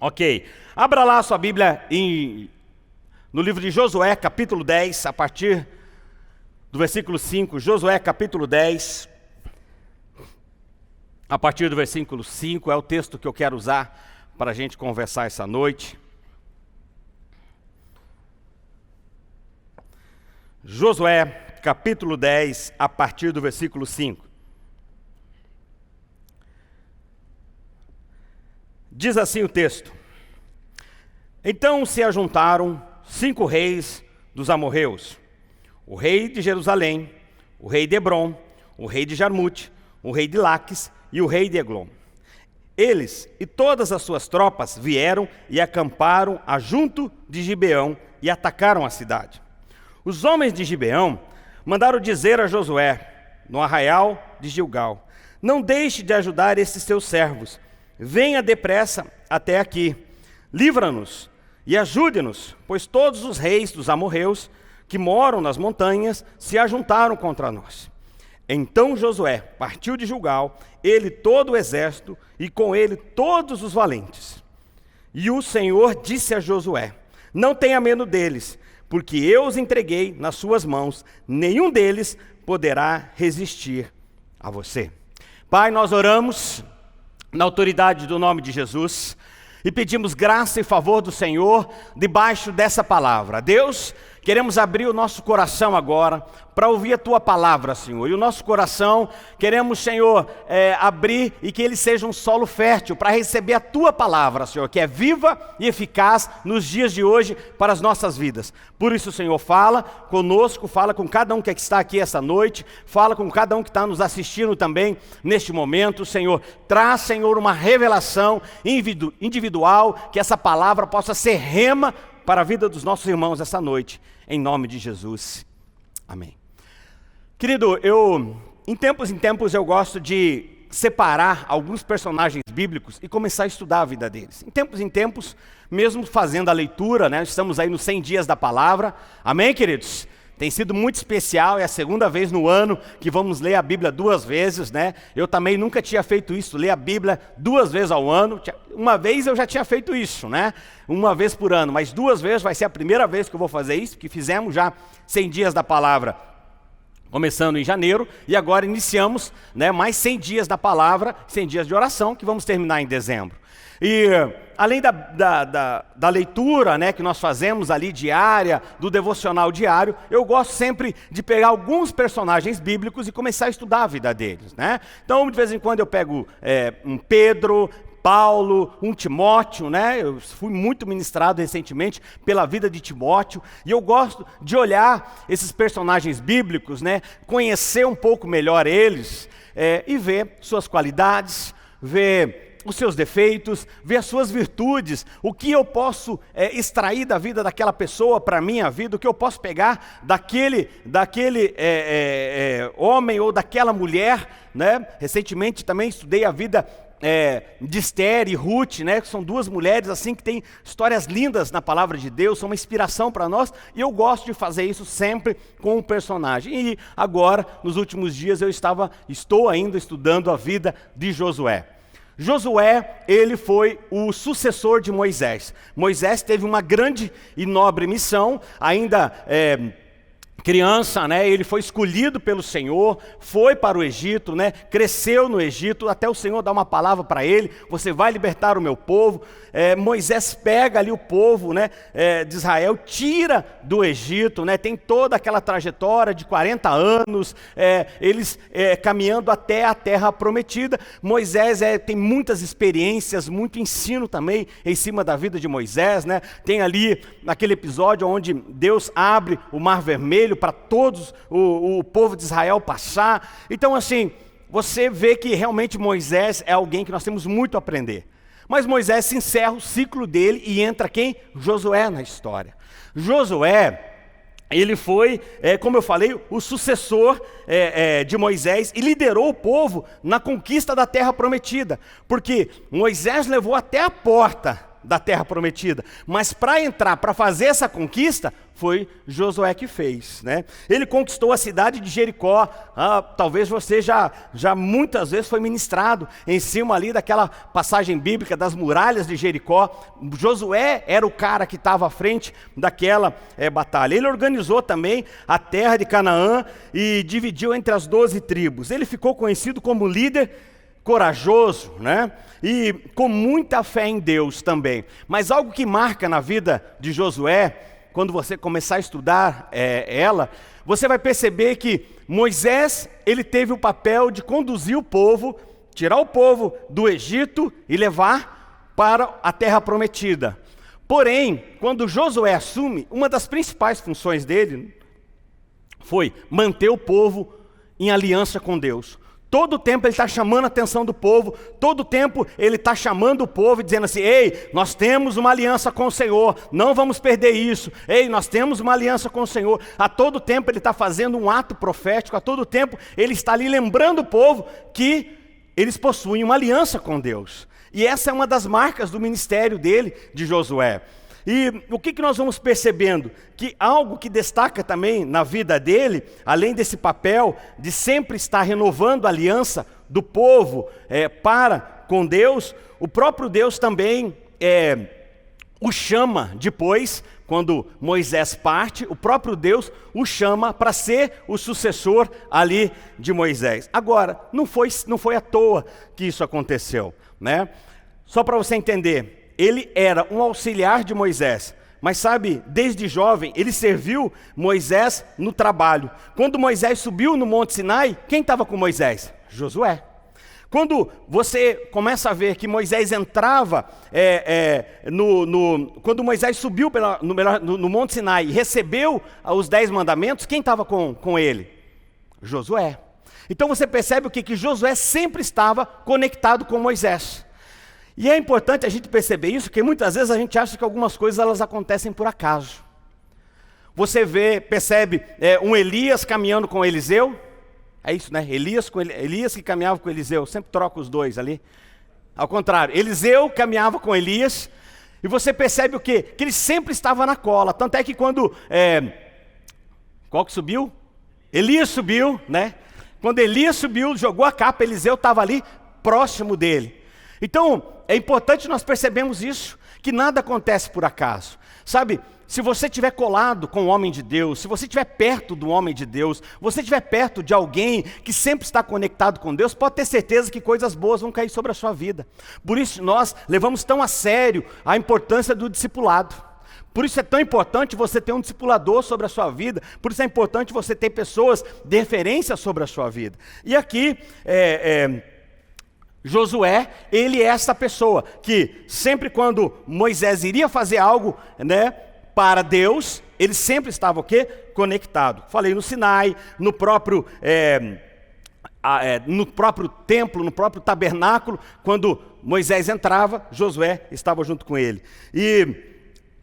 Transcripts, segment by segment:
Ok, abra lá a sua Bíblia no livro de Josué, capítulo 10, a partir do versículo 5. Josué, capítulo 10, a partir do versículo 5, é o texto que eu quero usar para a gente conversar essa noite. Josué, capítulo 10, a partir do versículo 5. Diz assim o texto: Então se ajuntaram 5 reis dos amorreus, o rei de Jerusalém, o rei de Hebrom, o rei de Jarmute, o rei de Laques e o rei de Eglon. Eles e todas as suas tropas vieram e acamparam junto de Gibeão e atacaram a cidade. Os homens de Gibeão mandaram dizer a Josué, no arraial de Gilgal: Não deixe de ajudar esses seus servos. Venha depressa até aqui, livra-nos e ajude-nos, pois todos os reis dos amorreus que moram nas montanhas se ajuntaram contra nós. Então Josué partiu de Gilgal, ele todo o exército e com ele todos os valentes. E o Senhor disse a Josué: Não tenha medo deles, porque eu os entreguei nas suas mãos, nenhum deles poderá resistir a você. Pai, nós oramos na autoridade do nome de Jesus e pedimos graça e favor do Senhor debaixo dessa palavra. Deus, queremos abrir o nosso coração agora para ouvir a Tua palavra, Senhor. E o nosso coração queremos, Senhor, abrir e que ele seja um solo fértil para receber a Tua palavra, Senhor, que é viva e eficaz nos dias de hoje para as nossas vidas. Por isso, Senhor, fala conosco, fala com cada um que está aqui essa noite, fala com cada um que está nos assistindo também neste momento, Senhor. Traz, Senhor, uma revelação individual, que essa palavra possa ser rema para a vida dos nossos irmãos essa noite, em nome de Jesus. Amém. Querido, em tempos eu gosto de separar alguns personagens bíblicos e começar a estudar a vida deles. Em tempos, mesmo fazendo a leitura, né? Estamos aí nos 100 dias da palavra. Amém, queridos? Tem sido muito especial, é a segunda vez no ano que vamos ler a Bíblia 2 vezes, né? Eu também nunca tinha feito isso, ler a Bíblia 2 vezes ao ano. Uma vez eu já tinha feito isso, né? Uma vez por ano, mas 2 vezes vai ser a primeira vez que eu vou fazer isso, porque fizemos já 100 dias da palavra, começando em janeiro, e agora iniciamos, né, mais 100 dias da palavra, 100 dias de oração, que vamos terminar em dezembro. E além da leitura, né, que nós fazemos ali diária, do devocional diário, eu gosto sempre de pegar alguns personagens bíblicos e começar a estudar a vida deles, né? Então, de vez em quando eu pego um Pedro, Paulo, um Timóteo, né? Eu fui muito ministrado recentemente pela vida de Timóteo, e eu gosto de olhar esses personagens bíblicos, né? Conhecer um pouco melhor eles, e ver suas qualidades, ver os seus defeitos, ver as suas virtudes, o que eu posso extrair da vida daquela pessoa para a minha vida, o que eu posso pegar daquele homem ou daquela mulher, né? Recentemente também estudei a vida de Esther e Ruth, né, que são 2 mulheres assim que têm histórias lindas na palavra de Deus, são uma inspiração para nós, e eu gosto de fazer isso sempre com um personagem. E agora, nos últimos dias, estou ainda estudando a vida de Josué. Josué, ele foi o sucessor de Moisés. Moisés teve uma grande e nobre missão, ainda criança, né? Ele foi escolhido pelo Senhor, foi para o Egito, né? Cresceu no Egito, até o Senhor dar uma palavra para ele: você vai libertar o meu povo. Moisés pega ali o povo, né, de Israel, tira do Egito, né? Tem toda aquela trajetória de 40 anos, eles caminhando até a terra prometida. Moisés tem muitas experiências, muito ensino também em cima da vida de Moisés, né? Tem ali naquele episódio onde Deus abre o Mar Vermelho para todos o povo de Israel passar. Então, assim, você vê que realmente Moisés é alguém que nós temos muito a aprender. Mas Moisés se encerra o ciclo dele e entra quem? Josué na história. Josué, ele foi, como eu falei, o sucessor de Moisés, e liderou o povo na conquista da terra prometida, porque Moisés levou até a porta da terra prometida. Mas para entrar, para fazer essa conquista, foi Josué que fez, né? Ele conquistou a cidade de Jericó. Talvez você já muitas vezes foi ministrado em cima ali daquela passagem bíblica das muralhas de Jericó. Josué era o cara que estava à frente daquela batalha. Ele organizou também a terra de Canaã e dividiu entre as 12 tribos. Ele ficou conhecido como líder corajoso, né? E com muita fé em Deus também. Mas algo que marca na vida de Josué, quando você começar a estudar ela, você vai perceber que Moisés, ele teve o papel de conduzir o povo, tirar o povo do Egito e levar para a terra prometida. Porém, quando Josué assume, uma das principais funções dele foi manter o povo em aliança com Deus. Todo o tempo ele está chamando a atenção do povo, todo o tempo ele está chamando o povo e dizendo assim: ei, nós temos uma aliança com o Senhor, não vamos perder isso. Ei, nós temos uma aliança com o Senhor. A todo tempo ele está fazendo um ato profético, a todo tempo ele está ali lembrando o povo que eles possuem uma aliança com Deus. E essa é uma das marcas do ministério dele, de Josué. E o que nós vamos percebendo? Que algo que destaca também na vida dele, além desse papel de sempre estar renovando a aliança do povo para com Deus, o próprio Deus também o chama depois, quando Moisés parte, o próprio Deus o chama para ser o sucessor ali de Moisés. Agora, não foi à toa que isso aconteceu, né? Só para você entender, ele era um auxiliar de Moisés, mas sabe, desde jovem, ele serviu Moisés no trabalho. Quando Moisés subiu no Monte Sinai, quem estava com Moisés? Josué. Quando você começa a ver que Moisés entrava, quando Moisés subiu no Monte Sinai e recebeu os 10 mandamentos, quem estava com ele? Josué. Então você percebe o que Josué sempre estava conectado com Moisés. E é importante a gente perceber isso, porque muitas vezes a gente acha que algumas coisas elas acontecem por acaso. Você percebe um Elias caminhando com Eliseu, é isso, né? Elias que caminhava com Eliseu, eu sempre troco os dois ali. Ao contrário, Eliseu caminhava com Elias, e você percebe o quê? Que ele sempre estava na cola. Tanto é que quando, qual que subiu? Elias subiu, né? Quando Elias subiu, jogou a capa, Eliseu estava ali próximo dele. Então, é importante nós percebermos isso, que nada acontece por acaso. Sabe, se você estiver colado com o homem de Deus, se você estiver perto do homem de Deus, você estiver perto de alguém que sempre está conectado com Deus, pode ter certeza que coisas boas vão cair sobre a sua vida. Por isso nós levamos tão a sério a importância do discipulado. Por isso é tão importante você ter um discipulador sobre a sua vida, por isso é importante você ter pessoas de referência sobre a sua vida. E aqui, Josué, ele é essa pessoa que sempre quando Moisés iria fazer algo, né, para Deus, ele sempre estava o quê? Conectado. Falei no Sinai, no próprio templo, no próprio tabernáculo, quando Moisés entrava, Josué estava junto com ele. E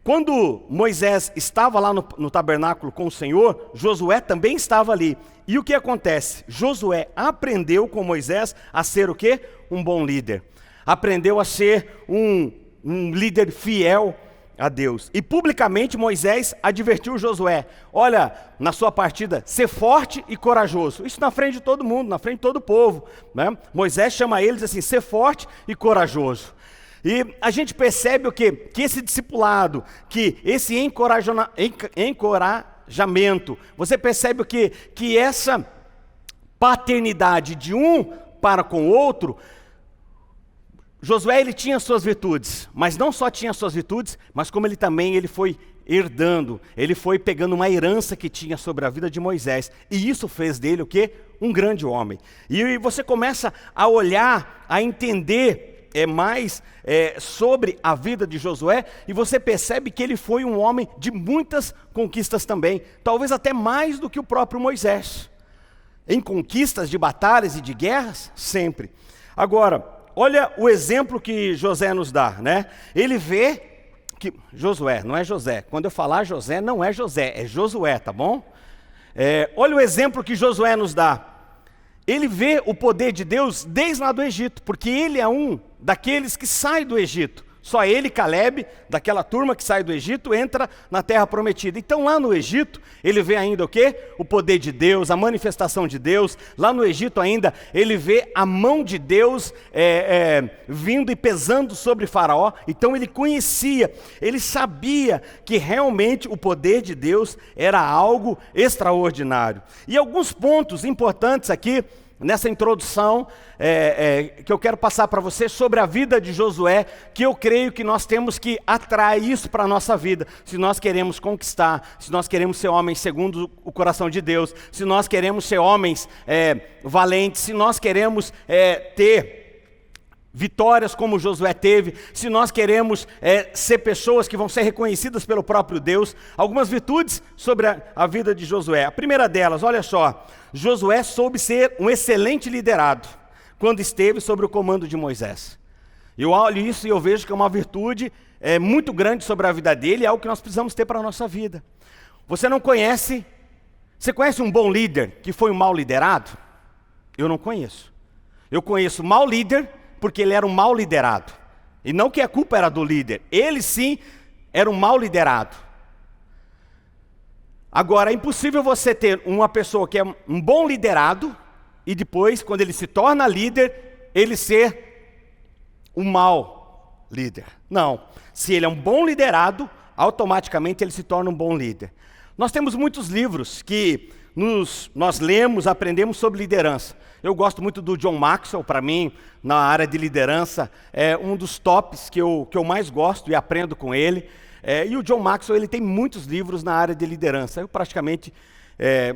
quando Moisés estava lá no tabernáculo com o Senhor, Josué também estava ali. E o que acontece? Josué aprendeu com Moisés a ser o quê? Um bom líder. Aprendeu a ser um líder fiel a Deus. E publicamente Moisés advertiu Josué: olha, na sua partida, ser forte e corajoso. Isso na frente de todo mundo, na frente de todo o povo, né? Moisés chama eles assim, ser forte e corajoso. E a gente percebe o quê? Que esse discipulado, que esse encorajamento, você percebe o quê? Que essa paternidade de um para com o outro, Josué ele tinha suas virtudes, mas não só tinha suas virtudes, mas como ele foi herdando, ele foi pegando uma herança que tinha sobre a vida de Moisés, e isso fez dele o quê? Um grande homem. E você começa a olhar, a entender mais sobre a vida de Josué, e você percebe que ele foi um homem de muitas conquistas também, talvez até mais do que o próprio Moisés. Em conquistas de batalhas e de guerras, sempre. Agora, olha o exemplo que José nos dá, né? Ele vê que Josué, não é José. Quando eu falar José, não é José, é Josué, tá bom? Olha o exemplo que Josué nos dá. Ele vê o poder de Deus desde lá do Egito, porque ele é um daqueles que sai do Egito Só ele e Calebe, daquela turma que sai do Egito, entra na terra prometida. Então lá no Egito, ele vê ainda o quê? O poder de Deus, a manifestação de Deus. Lá no Egito ainda, ele vê a mão de Deus vindo e pesando sobre Faraó. Então ele conhecia, ele sabia que realmente o poder de Deus era algo extraordinário. E alguns pontos importantes aqui, nessa introdução que eu quero passar para você sobre a vida de Josué, que eu creio que nós temos que atrair isso para a nossa vida, se nós queremos conquistar, se nós queremos ser homens segundo o coração de Deus, se nós queremos ser homens valentes, se nós queremos ter vitórias como Josué teve, se nós queremos ser pessoas que vão ser reconhecidas pelo próprio Deus. Algumas virtudes sobre a vida de Josué. A primeira delas, olha só, Josué soube ser um excelente liderado quando esteve sob o comando de Moisés. Eu olho isso e eu vejo que é uma virtude muito grande sobre a vida dele, é algo que nós precisamos ter para a nossa vida. Você conhece um bom líder que foi um mau liderado? Eu não conheço. Eu conheço um mau líder porque ele era um mau liderado. E não que a culpa era do líder, ele sim era um mau liderado. Agora, é impossível você ter uma pessoa que é um bom liderado e depois, quando ele se torna líder, ele ser um mau líder. Não. Se ele é um bom liderado, automaticamente ele se torna um bom líder. Nós temos muitos livros que nós lemos, aprendemos sobre liderança. Eu gosto muito do John Maxwell, para mim, na área de liderança, é um dos tops que eu mais gosto e aprendo com ele. E o John Maxwell, ele tem muitos livros na área de liderança. Eu praticamente,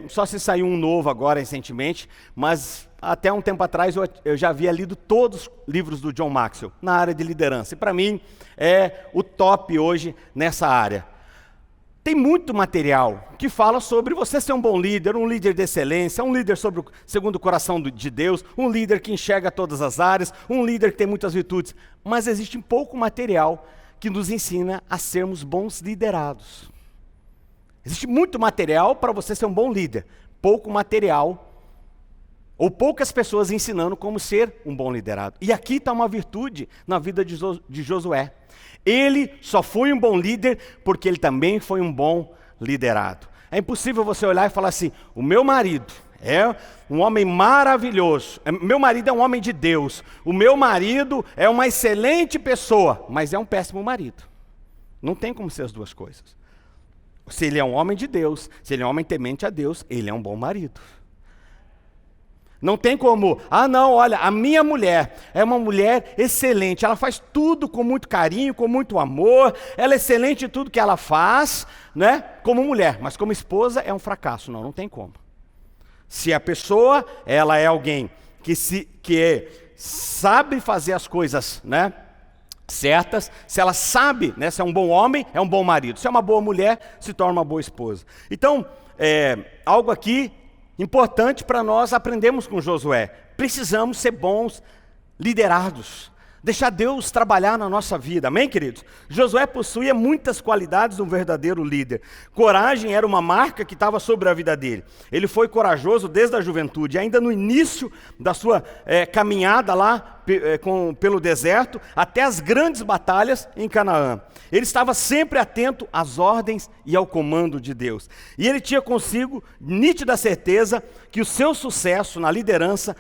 só se saiu um novo agora recentemente, mas até um tempo atrás eu já havia lido todos os livros do John Maxwell na área de liderança. E para mim é o top hoje nessa área. Tem muito material que fala sobre você ser um bom líder, um líder de excelência, um líder segundo o coração de Deus, um líder que enxerga todas as áreas, um líder que tem muitas virtudes. Mas existe pouco material que nos ensina a sermos bons liderados. Existe muito material para você ser um bom líder, pouco material, ou poucas pessoas ensinando como ser um bom liderado. E aqui está uma virtude na vida de Josué. Ele só foi um bom líder porque ele também foi um bom liderado. É impossível você olhar e falar assim, o meu marido é um homem maravilhoso, meu marido é um homem de Deus, o meu marido é uma excelente pessoa, mas é um péssimo marido. Não tem como ser as duas coisas. Se ele é um homem de Deus, se ele é um homem temente a Deus, ele é um bom marido. Não tem como, não, olha, a minha mulher é uma mulher excelente, ela faz tudo com muito carinho, com muito amor, ela é excelente em tudo que ela faz, né, como mulher, mas como esposa é um fracasso. Não tem como. Se a pessoa, ela é alguém que sabe fazer as coisas, né, certas, se ela sabe, né, se é um bom homem, é um bom marido, se é uma boa mulher, se torna uma boa esposa. Então, algo aqui importante para nós aprendermos com Josué. Precisamos ser bons liderados. Deixar Deus trabalhar na nossa vida. Amém, queridos? Josué possuía muitas qualidades de um verdadeiro líder. Coragem era uma marca que estava sobre a vida dele. Ele foi corajoso desde a juventude. Ainda no início da sua caminhada lá pelo deserto, até as grandes batalhas em Canaã. Ele estava sempre atento às ordens e ao comando de Deus. E ele tinha consigo nítida certeza que o seu sucesso na liderança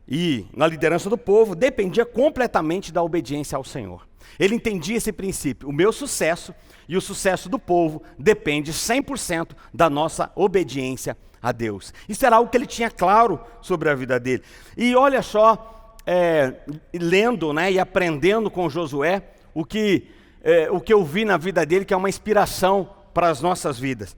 e na liderança do povo dependia completamente da obediência ao Senhor. Ele entendia esse princípio. O meu sucesso e o sucesso do povo depende 100% da nossa obediência a Deus. Isso era algo que ele tinha claro sobre a vida dele. E olha só, lendo, né, e aprendendo com Josué, o que eu vi na vida dele, que é uma inspiração para as nossas vidas.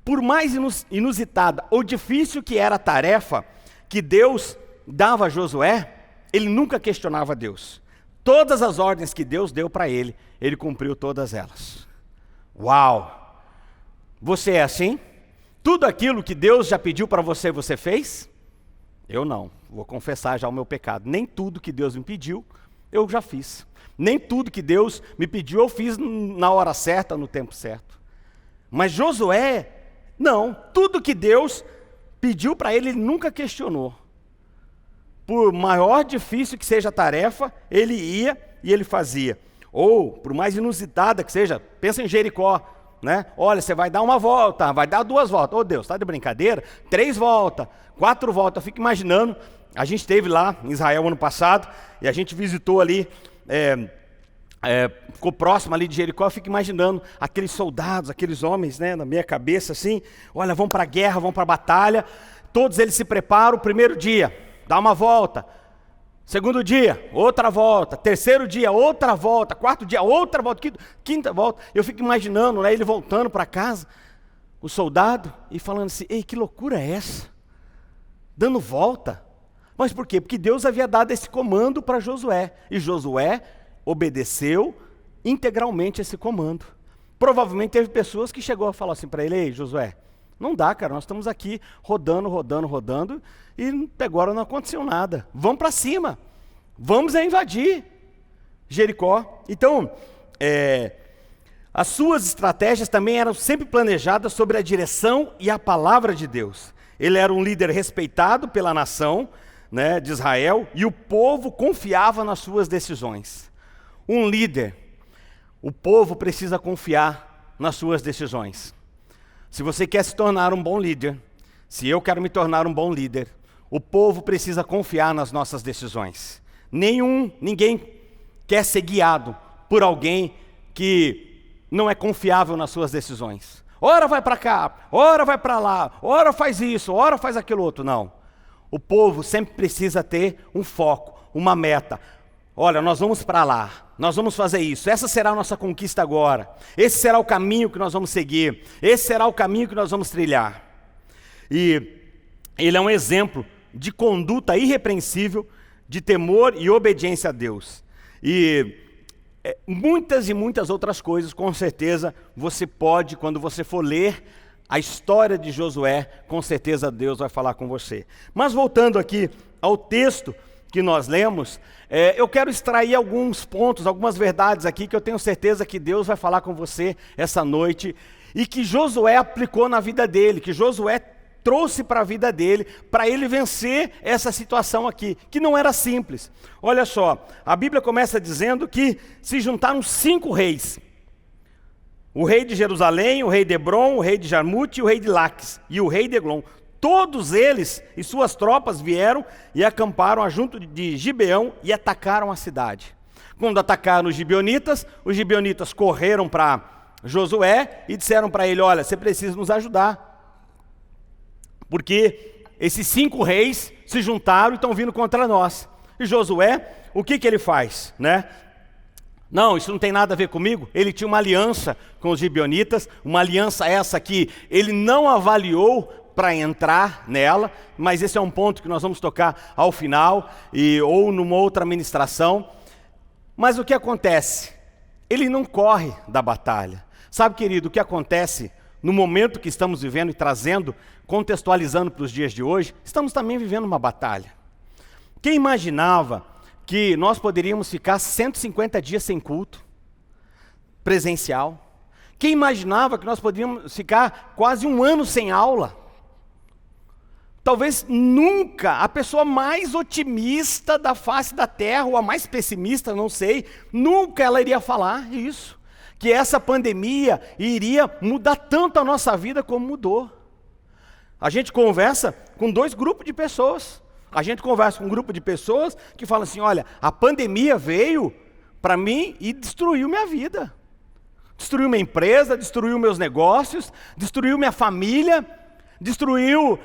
Por mais inusitada ou difícil que era a tarefa que Deus dava a Josué, ele nunca questionava Deus. Todas as ordens que Deus deu para ele, ele cumpriu todas elas. Uau! Você é assim? Tudo aquilo que Deus já pediu para você, você fez? Eu não, vou confessar já o meu pecado. Nem tudo que Deus me pediu, eu já fiz. Nem tudo que Deus me pediu, eu fiz na hora certa, no tempo certo. Mas Josué, não, tudo que Deus pediu para ele, ele nunca questionou. Por maior difícil que seja a tarefa, ele ia e ele fazia. ou por mais inusitada que seja, pensa em Jericó, né? Olha, você vai dar uma volta, vai dar 2 voltas. Ô Deus, tá de brincadeira? 3 voltas, 4 voltas. Eu fico imaginando, a gente esteve lá em Israel ano passado, e a gente visitou ali, ficou próximo ali de Jericó. Eu fico imaginando aqueles soldados, aqueles homens, né, na minha cabeça assim, olha, vão para a guerra, vão para a batalha, todos eles se preparam. O primeiro dia, dá uma volta. Segundo dia, outra volta. Terceiro dia, outra volta. Quarto dia, outra volta. Quinta volta. Eu fico imaginando, né, ele voltando para casa, o soldado, e falando assim, ei, que loucura é essa? Dando volta. Mas por quê? Porque Deus havia dado esse comando para Josué. E Josué obedeceu integralmente esse comando. Provavelmente teve pessoas que chegou a falar assim para ele, ei, Josué, não dá, cara, nós estamos aqui rodando, e agora não aconteceu nada. Vamos para cima, vamos invadir Jericó. Então, as suas estratégias também eram sempre planejadas sobre a direção e a palavra de Deus. Ele era um líder respeitado pela nação, né, de Israel, e o povo confiava nas suas decisões. Um líder, o povo precisa confiar nas suas decisões. Se você quer se tornar um bom líder, se eu quero me tornar um bom líder, o povo precisa confiar nas nossas decisões. Ninguém quer ser guiado por alguém que não é confiável nas suas decisões. Ora vai para cá, ora vai para lá, ora faz isso, ora faz aquilo outro. Não. O povo sempre precisa ter um foco, uma meta. Olha, nós vamos para lá, nós vamos fazer isso, essa será a nossa conquista agora, esse será o caminho que nós vamos seguir, esse será o caminho que nós vamos trilhar. E ele é um exemplo de conduta irrepreensível, de temor e obediência a Deus. E muitas e muitas outras coisas, com certeza, você pode, quando você for ler a história de Josué, com certeza Deus vai falar com você. Mas voltando aqui ao texto que nós lemos, eu quero extrair alguns pontos, algumas verdades aqui que eu tenho certeza que Deus vai falar com você essa noite e que Josué aplicou na vida dele, que Josué trouxe para a vida dele, para ele vencer essa situação aqui, que não era simples. Olha só, a Bíblia começa dizendo que se juntaram 5 reis. O rei de Jerusalém, o rei de Hebron, o rei de Jarmute, o rei de Laques e o rei de Eglon. Todos eles e suas tropas vieram e acamparam junto de Gibeão e atacaram a cidade. Quando atacaram os gibeonitas correram para Josué e disseram para ele, olha, você precisa nos ajudar, porque esses 5 reis se juntaram e estão vindo contra nós. E Josué, o que ele faz, né? Não, isso não tem nada a ver comigo. Ele tinha uma aliança com os gibeonitas, uma aliança essa que ele não avaliou para entrar nela, mas esse é um ponto que nós vamos tocar ao final, ou numa outra ministração. Mas o que acontece? Ele não corre da batalha. Sabe, querido, o que acontece no momento que estamos vivendo e trazendo, contextualizando para os dias de hoje, estamos também vivendo uma batalha. Quem imaginava que nós poderíamos ficar 150 dias sem culto presencial? Quem imaginava que nós poderíamos ficar quase 1 ano sem aula? Talvez nunca a pessoa mais otimista da face da terra, ou a mais pessimista, não sei, nunca ela iria falar isso, que essa pandemia iria mudar tanto a nossa vida como mudou. A gente conversa com 2 grupos de pessoas. A gente conversa com um grupo de pessoas que falam assim, olha, a pandemia veio para mim e destruiu minha vida. Destruiu minha empresa, destruiu meus negócios, destruiu minha família, destruiu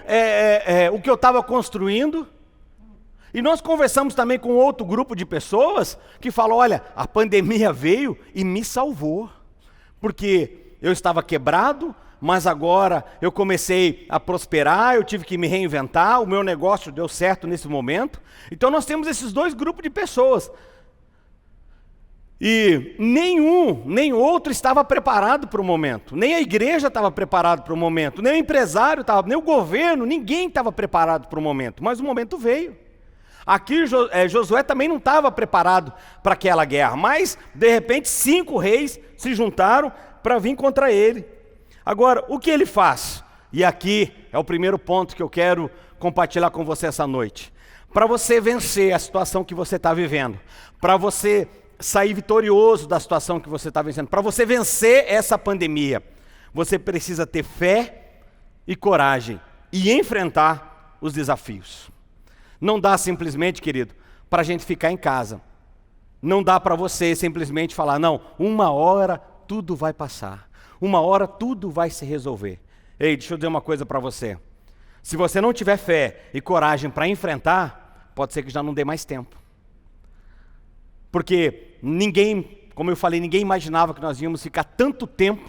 o que eu estava construindo. E nós conversamos também com outro grupo de pessoas que falam, olha, a pandemia veio e me salvou. Porque eu estava quebrado, mas agora eu comecei a prosperar, eu tive que me reinventar, o meu negócio deu certo nesse momento. Então nós temos esses 2 grupos de pessoas. E nem outro estava preparado para o momento. Nem a igreja estava preparada para o momento, nem o empresário estava, nem o governo, ninguém estava preparado para o momento. Mas o momento veio. Aqui Josué também não estava preparado para aquela guerra, mas de repente 5 reis se juntaram para vir contra ele. Agora, o que ele faz? E aqui é o primeiro ponto que eu quero compartilhar com você essa noite. Para você vencer a situação que você está vivendo, para você sair vitorioso da situação que você está vencendo. Para você vencer essa pandemia, você precisa ter fé e coragem e enfrentar os desafios. Não dá simplesmente, querido, para a gente ficar em casa. Não dá para você simplesmente falar, não, uma hora tudo vai passar. Uma hora tudo vai se resolver. Ei, deixa eu dizer uma coisa para você. Se você não tiver fé e coragem para enfrentar, pode ser que já não dê mais tempo. Porque ninguém, como eu falei, ninguém imaginava que nós íamos ficar tanto tempo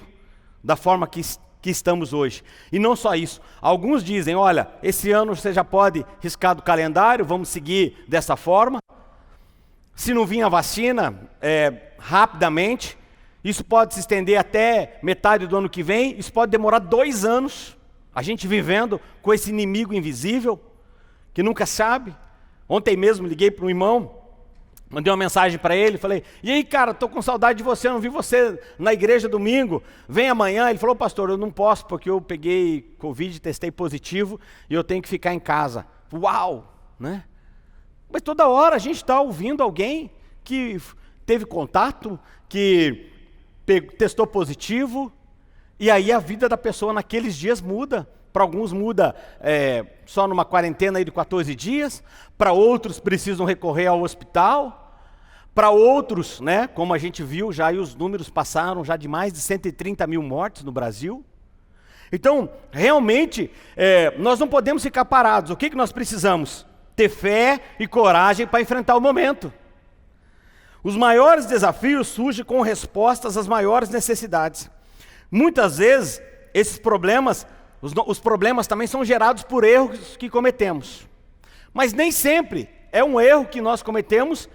da forma que estamos hoje. E não só isso, alguns dizem, olha, esse ano você já pode riscar do calendário, vamos seguir dessa forma. Se não vir a vacina rapidamente, isso pode se estender até metade do ano que vem, isso pode demorar 2 anos, a gente vivendo com esse inimigo invisível, que nunca sabe. Ontem mesmo liguei para um irmão, mandei uma mensagem para ele, falei, e aí cara, estou com saudade de você, não vi você na igreja domingo, vem amanhã. Ele falou, pastor, eu não posso porque eu peguei Covid, testei positivo e eu tenho que ficar em casa. Uau, né? Mas toda hora a gente está ouvindo alguém que teve contato, que testou positivo, e aí a vida da pessoa naqueles dias muda. Para alguns muda só numa quarentena aí de 14 dias, para outros precisam recorrer ao hospital, para outros, né, como a gente viu já, e os números passaram já de mais de 130 mil mortes no Brasil. Então, realmente, nós não podemos ficar parados. O que nós precisamos? Ter fé e coragem para enfrentar o momento. Os maiores desafios surgem com respostas às maiores necessidades. Muitas vezes, esses problemas, os problemas também são gerados por erros que cometemos. Mas nem sempre é um erro que nós cometemos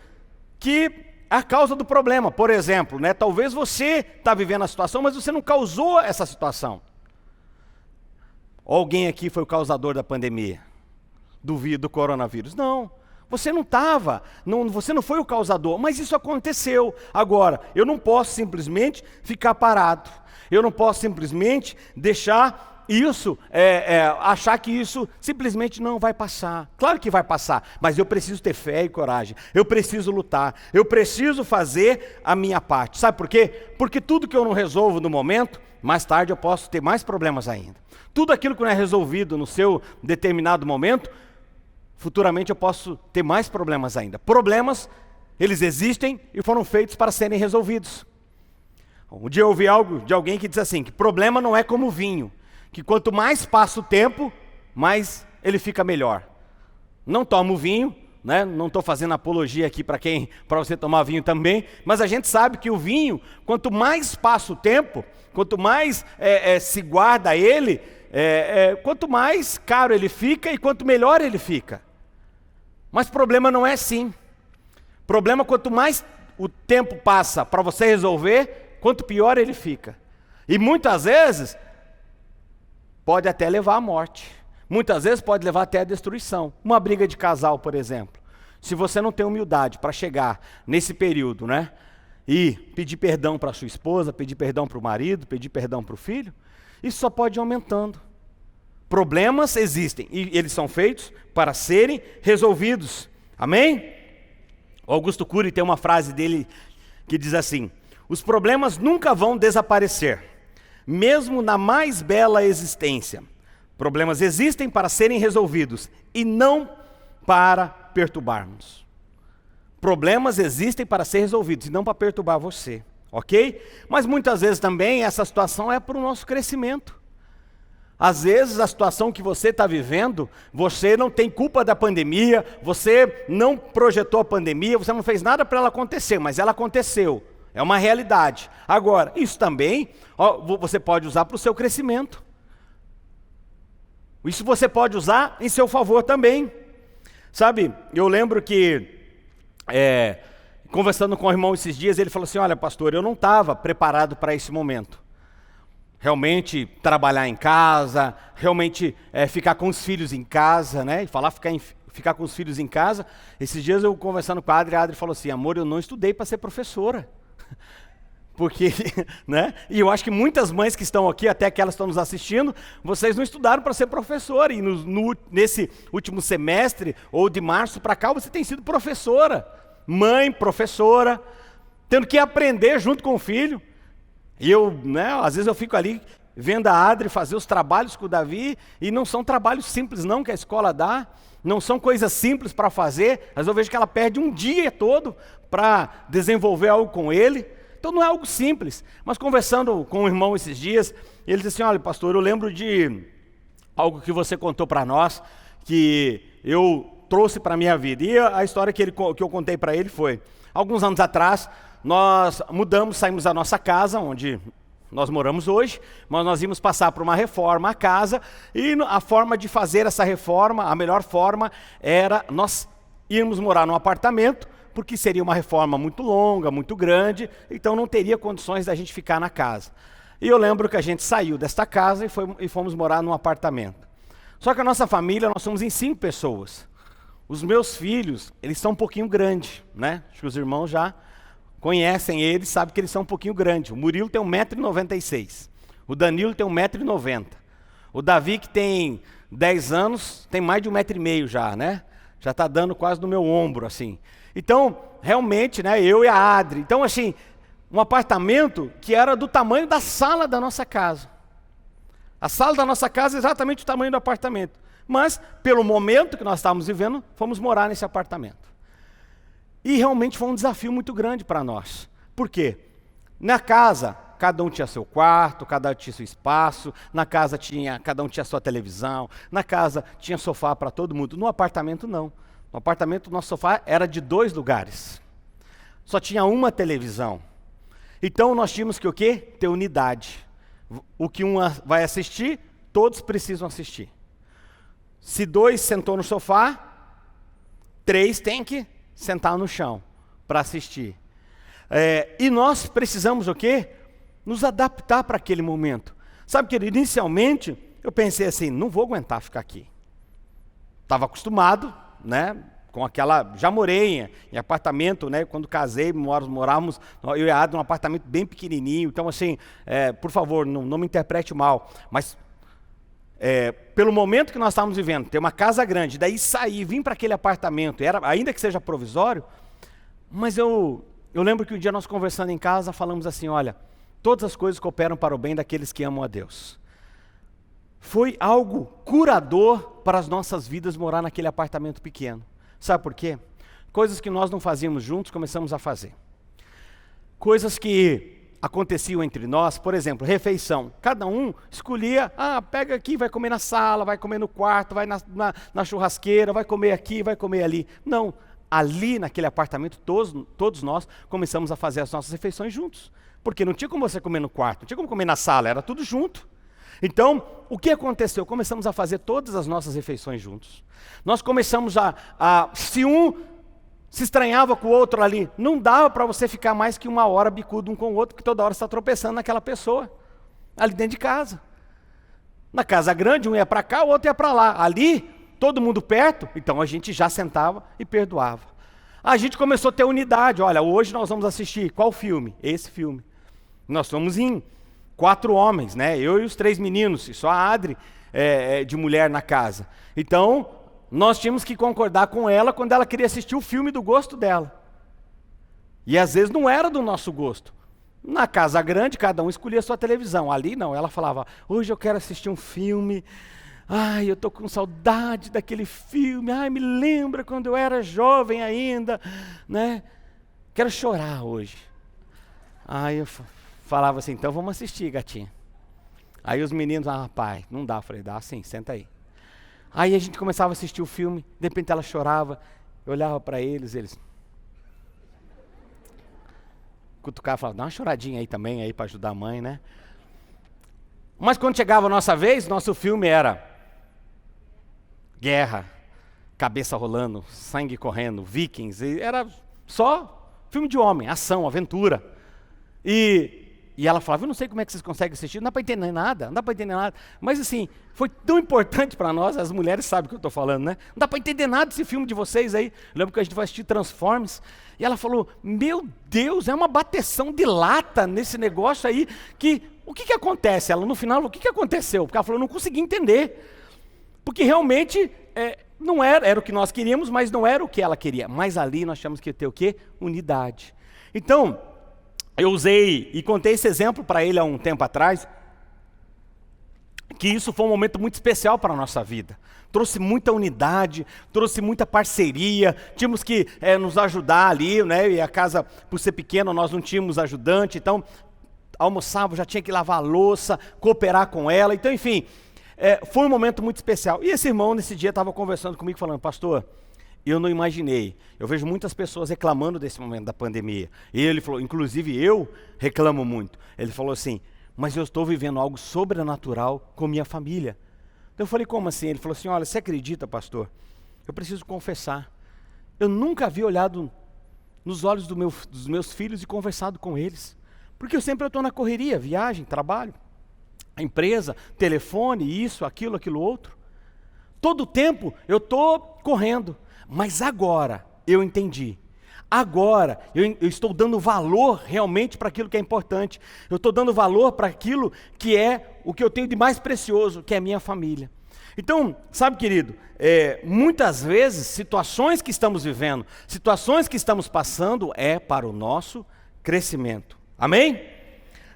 que é a causa do problema. Por exemplo, né, talvez você está vivendo a situação, mas você não causou essa situação. Alguém aqui foi o causador da pandemia, do coronavírus. Não, você não estava, você não foi o causador, mas isso aconteceu. Agora, eu não posso simplesmente ficar parado. Eu não posso simplesmente deixar isso, achar que isso simplesmente não vai passar. Claro que vai passar, mas eu preciso ter fé e coragem. Eu preciso lutar. Eu preciso fazer a minha parte. Sabe por quê? Porque tudo que eu não resolvo no momento, mais tarde eu posso ter mais problemas ainda. Tudo aquilo que não é resolvido no seu determinado momento, futuramente eu posso ter mais problemas ainda. Problemas, eles existem e foram feitos para serem resolvidos. Um dia eu ouvi algo de alguém que diz assim, que problema não é como vinho, que quanto mais passa o tempo, mais ele fica melhor. Não tomo vinho, né? Não estou fazendo apologia aqui para você tomar vinho também, mas a gente sabe que o vinho, quanto mais passa o tempo, quanto mais se guarda ele, quanto mais caro ele fica e quanto melhor ele fica. Mas problema não é assim. Problema, quanto mais o tempo passa para você resolver, quanto pior ele fica. E muitas vezes pode até levar à morte. Muitas vezes pode levar até a destruição. Uma briga de casal, por exemplo. Se você não tem humildade para chegar nesse período, né, e pedir perdão para sua esposa, pedir perdão para o marido, pedir perdão para o filho, isso só pode ir aumentando. Problemas existem e eles são feitos para serem resolvidos. Amém? O Augusto Cury tem uma frase dele que diz assim: os problemas nunca vão desaparecer, mesmo na mais bela existência. Problemas existem para serem resolvidos e não para perturbarmos. Problemas existem para ser resolvidos e não para perturbar você, ok? Mas muitas vezes também essa situação é para o nosso crescimento. Às vezes a situação que você está vivendo, você não tem culpa da pandemia, você não projetou a pandemia, você não fez nada para ela acontecer, mas ela aconteceu. É uma realidade. Agora, isso também você pode usar para o seu crescimento. Isso você pode usar em seu favor também. Sabe, eu lembro que, conversando com o irmão esses dias, ele falou assim, olha pastor, eu não estava preparado para esse momento. Realmente trabalhar em casa, realmente ficar com os filhos em casa, né? E ficar com os filhos em casa. Esses dias eu conversando com a Adri falou assim, amor, eu não estudei para ser professora. Porque, né? E eu acho que muitas mães que estão aqui, até aquelas que estão nos assistindo, vocês não estudaram para ser professora. E nesse último semestre, ou de março para cá, você tem sido professora. Mãe, professora. tendo que aprender junto com o filho. E eu, né, às vezes eu fico ali vendo a Adri fazer os trabalhos com o Davi, e não são trabalhos simples não que a escola dá, não são coisas simples para fazer. Às vezes eu vejo que ela perde um dia todo para desenvolver algo com ele. Então não é algo simples. Mas conversando com o irmão esses dias, ele disse assim: olha, pastor, eu lembro de algo que você contou para nós, que eu trouxe para a minha vida. E a história que eu contei para ele foi: alguns anos atrás, nós mudamos, saímos da nossa casa, onde nós moramos hoje, mas nós íamos passar por uma reforma à casa, e a forma de fazer essa reforma, a melhor forma, era nós irmos morar num apartamento, porque seria uma reforma muito longa, muito grande, então não teria condições da gente ficar na casa. E eu lembro que a gente saiu desta casa e fomos morar num apartamento. Só que a nossa família, nós somos em 5 pessoas. Os meus filhos, eles são um pouquinho grandes, né? Acho que os irmãos já conhecem eles, sabem que eles são um pouquinho grandes. O Murilo tem 1,96 m, o Danilo tem 1,90 m, o Davi, que tem 10 anos, tem mais de 1,5 m já, né? Já está dando quase no meu ombro, assim. Então, realmente, né, eu e a Adri, então assim, um apartamento que era do tamanho da sala da nossa casa. A sala da nossa casa é exatamente o tamanho do apartamento. Mas, pelo momento que nós estávamos vivendo, fomos morar nesse apartamento. E realmente foi um desafio muito grande para nós. Por quê? Na casa, cada um tinha seu quarto, cada um tinha seu espaço, na casa cada um tinha sua televisão, na casa tinha sofá para todo mundo. No apartamento não. No apartamento o nosso sofá era de 2 lugares. Só tinha uma televisão. Então nós tínhamos que o quê? Ter unidade. O que um vai assistir, todos precisam assistir. Se 2 sentou no sofá, 3 tem que sentar no chão para assistir. E nós precisamos o quê? Nos adaptar para aquele momento. Sabe, querido, inicialmente eu pensei assim: não vou aguentar ficar aqui. Estava acostumado, né? Com aquela, já morei em apartamento, né? Quando casei, morávamos, eu e a Ada, num apartamento bem pequenininho. Então assim, por favor, não me interprete mal, mas pelo momento que nós estávamos vivendo, ter uma casa grande, daí sair, vir para aquele apartamento, ainda que seja provisório, mas eu lembro que um dia nós conversando em casa, falamos assim: olha, todas as coisas cooperam para o bem daqueles que amam a Deus. Foi algo curador para as nossas vidas morar naquele apartamento pequeno. Sabe por quê? Coisas que nós não fazíamos juntos, começamos a fazer. Coisas que aconteciam entre nós, por exemplo, refeição. Cada um escolhia: pega aqui, vai comer na sala, vai comer no quarto, vai na churrasqueira, vai comer aqui, vai comer ali. Não, ali naquele apartamento, todos nós começamos a fazer as nossas refeições juntos. Porque não tinha como você comer no quarto, não tinha como comer na sala, era tudo junto. Então, o que aconteceu? Começamos a fazer todas as nossas refeições juntos. Nós começamos se um se estranhava com o outro ali, não dava para você ficar mais que 1 hora bicudo um com o outro, porque toda hora você está tropeçando naquela pessoa, ali dentro de casa. Na casa grande, um ia para cá, o outro ia para lá. Ali, todo mundo perto, então a gente já sentava e perdoava. A gente começou a ter unidade. Olha, hoje nós vamos assistir qual filme? Esse filme. Nós somos em 4 homens, né? Eu e os 3 meninos, e só a Adri de mulher na casa. Então, nós tínhamos que concordar com ela quando ela queria assistir o filme do gosto dela. E às vezes não era do nosso gosto. Na casa grande, cada um escolhia a sua televisão. Ali não, ela falava: hoje eu quero assistir um filme, eu estou com saudade daquele filme, me lembra quando eu era jovem ainda, né? Quero chorar hoje. Aí eu falava assim: então vamos assistir, gatinha. Aí os meninos: pai, não dá. Eu falei: dá sim, senta aí. Aí a gente começava a assistir o filme, de repente ela chorava, eu olhava para eles cutucava e falava: dá uma choradinha aí também, aí para ajudar a mãe, né? Mas quando chegava a nossa vez, nosso filme era guerra, cabeça rolando, sangue correndo, vikings, era só filme de homem, ação, aventura. E ela falava: eu não sei como é que vocês conseguem assistir, não dá para entender nada, não dá para entender nada. Mas assim, foi tão importante para nós, as mulheres sabem o que eu estou falando, né? Não dá para entender nada desse filme de vocês aí. Eu lembro que a gente vai assistir Transformers, e ela falou: meu Deus, é uma bateção de lata nesse negócio aí, que o que acontece? Ela no final, o que aconteceu? Porque ela falou: eu não consegui entender. Porque realmente não era o que nós queríamos, mas não era o que ela queria. Mas ali nós tínhamos que ter o quê? Unidade. Então, eu usei e contei esse exemplo para ele há um tempo atrás, que isso foi um momento muito especial para a nossa vida. Trouxe muita unidade, trouxe muita parceria, tínhamos que nos ajudar ali, né? E a casa, por ser pequena, nós não tínhamos ajudante, então almoçava, já tinha que lavar a louça, cooperar com ela, então enfim, foi um momento muito especial. E esse irmão nesse dia estava conversando comigo, falando: pastor, eu não imaginei, eu vejo muitas pessoas reclamando desse momento da pandemia, e ele falou, inclusive eu reclamo muito, ele falou assim: mas eu estou vivendo algo sobrenatural com minha família. Então eu falei: como assim? Ele falou assim: olha, você acredita, pastor? Eu preciso confessar, eu nunca havia olhado nos olhos dos meus filhos e conversado com eles, porque eu sempre estou na correria, viagem, trabalho, empresa, telefone, isso, aquilo outro. Todo o tempo eu estou correndo, mas agora eu entendi. Agora eu estou dando valor realmente para aquilo que é importante. Eu estou dando valor para aquilo que é o que eu tenho de mais precioso, que é a minha família. Então, sabe, querido, muitas vezes situações que estamos vivendo, situações que estamos passando é para o nosso crescimento. Amém?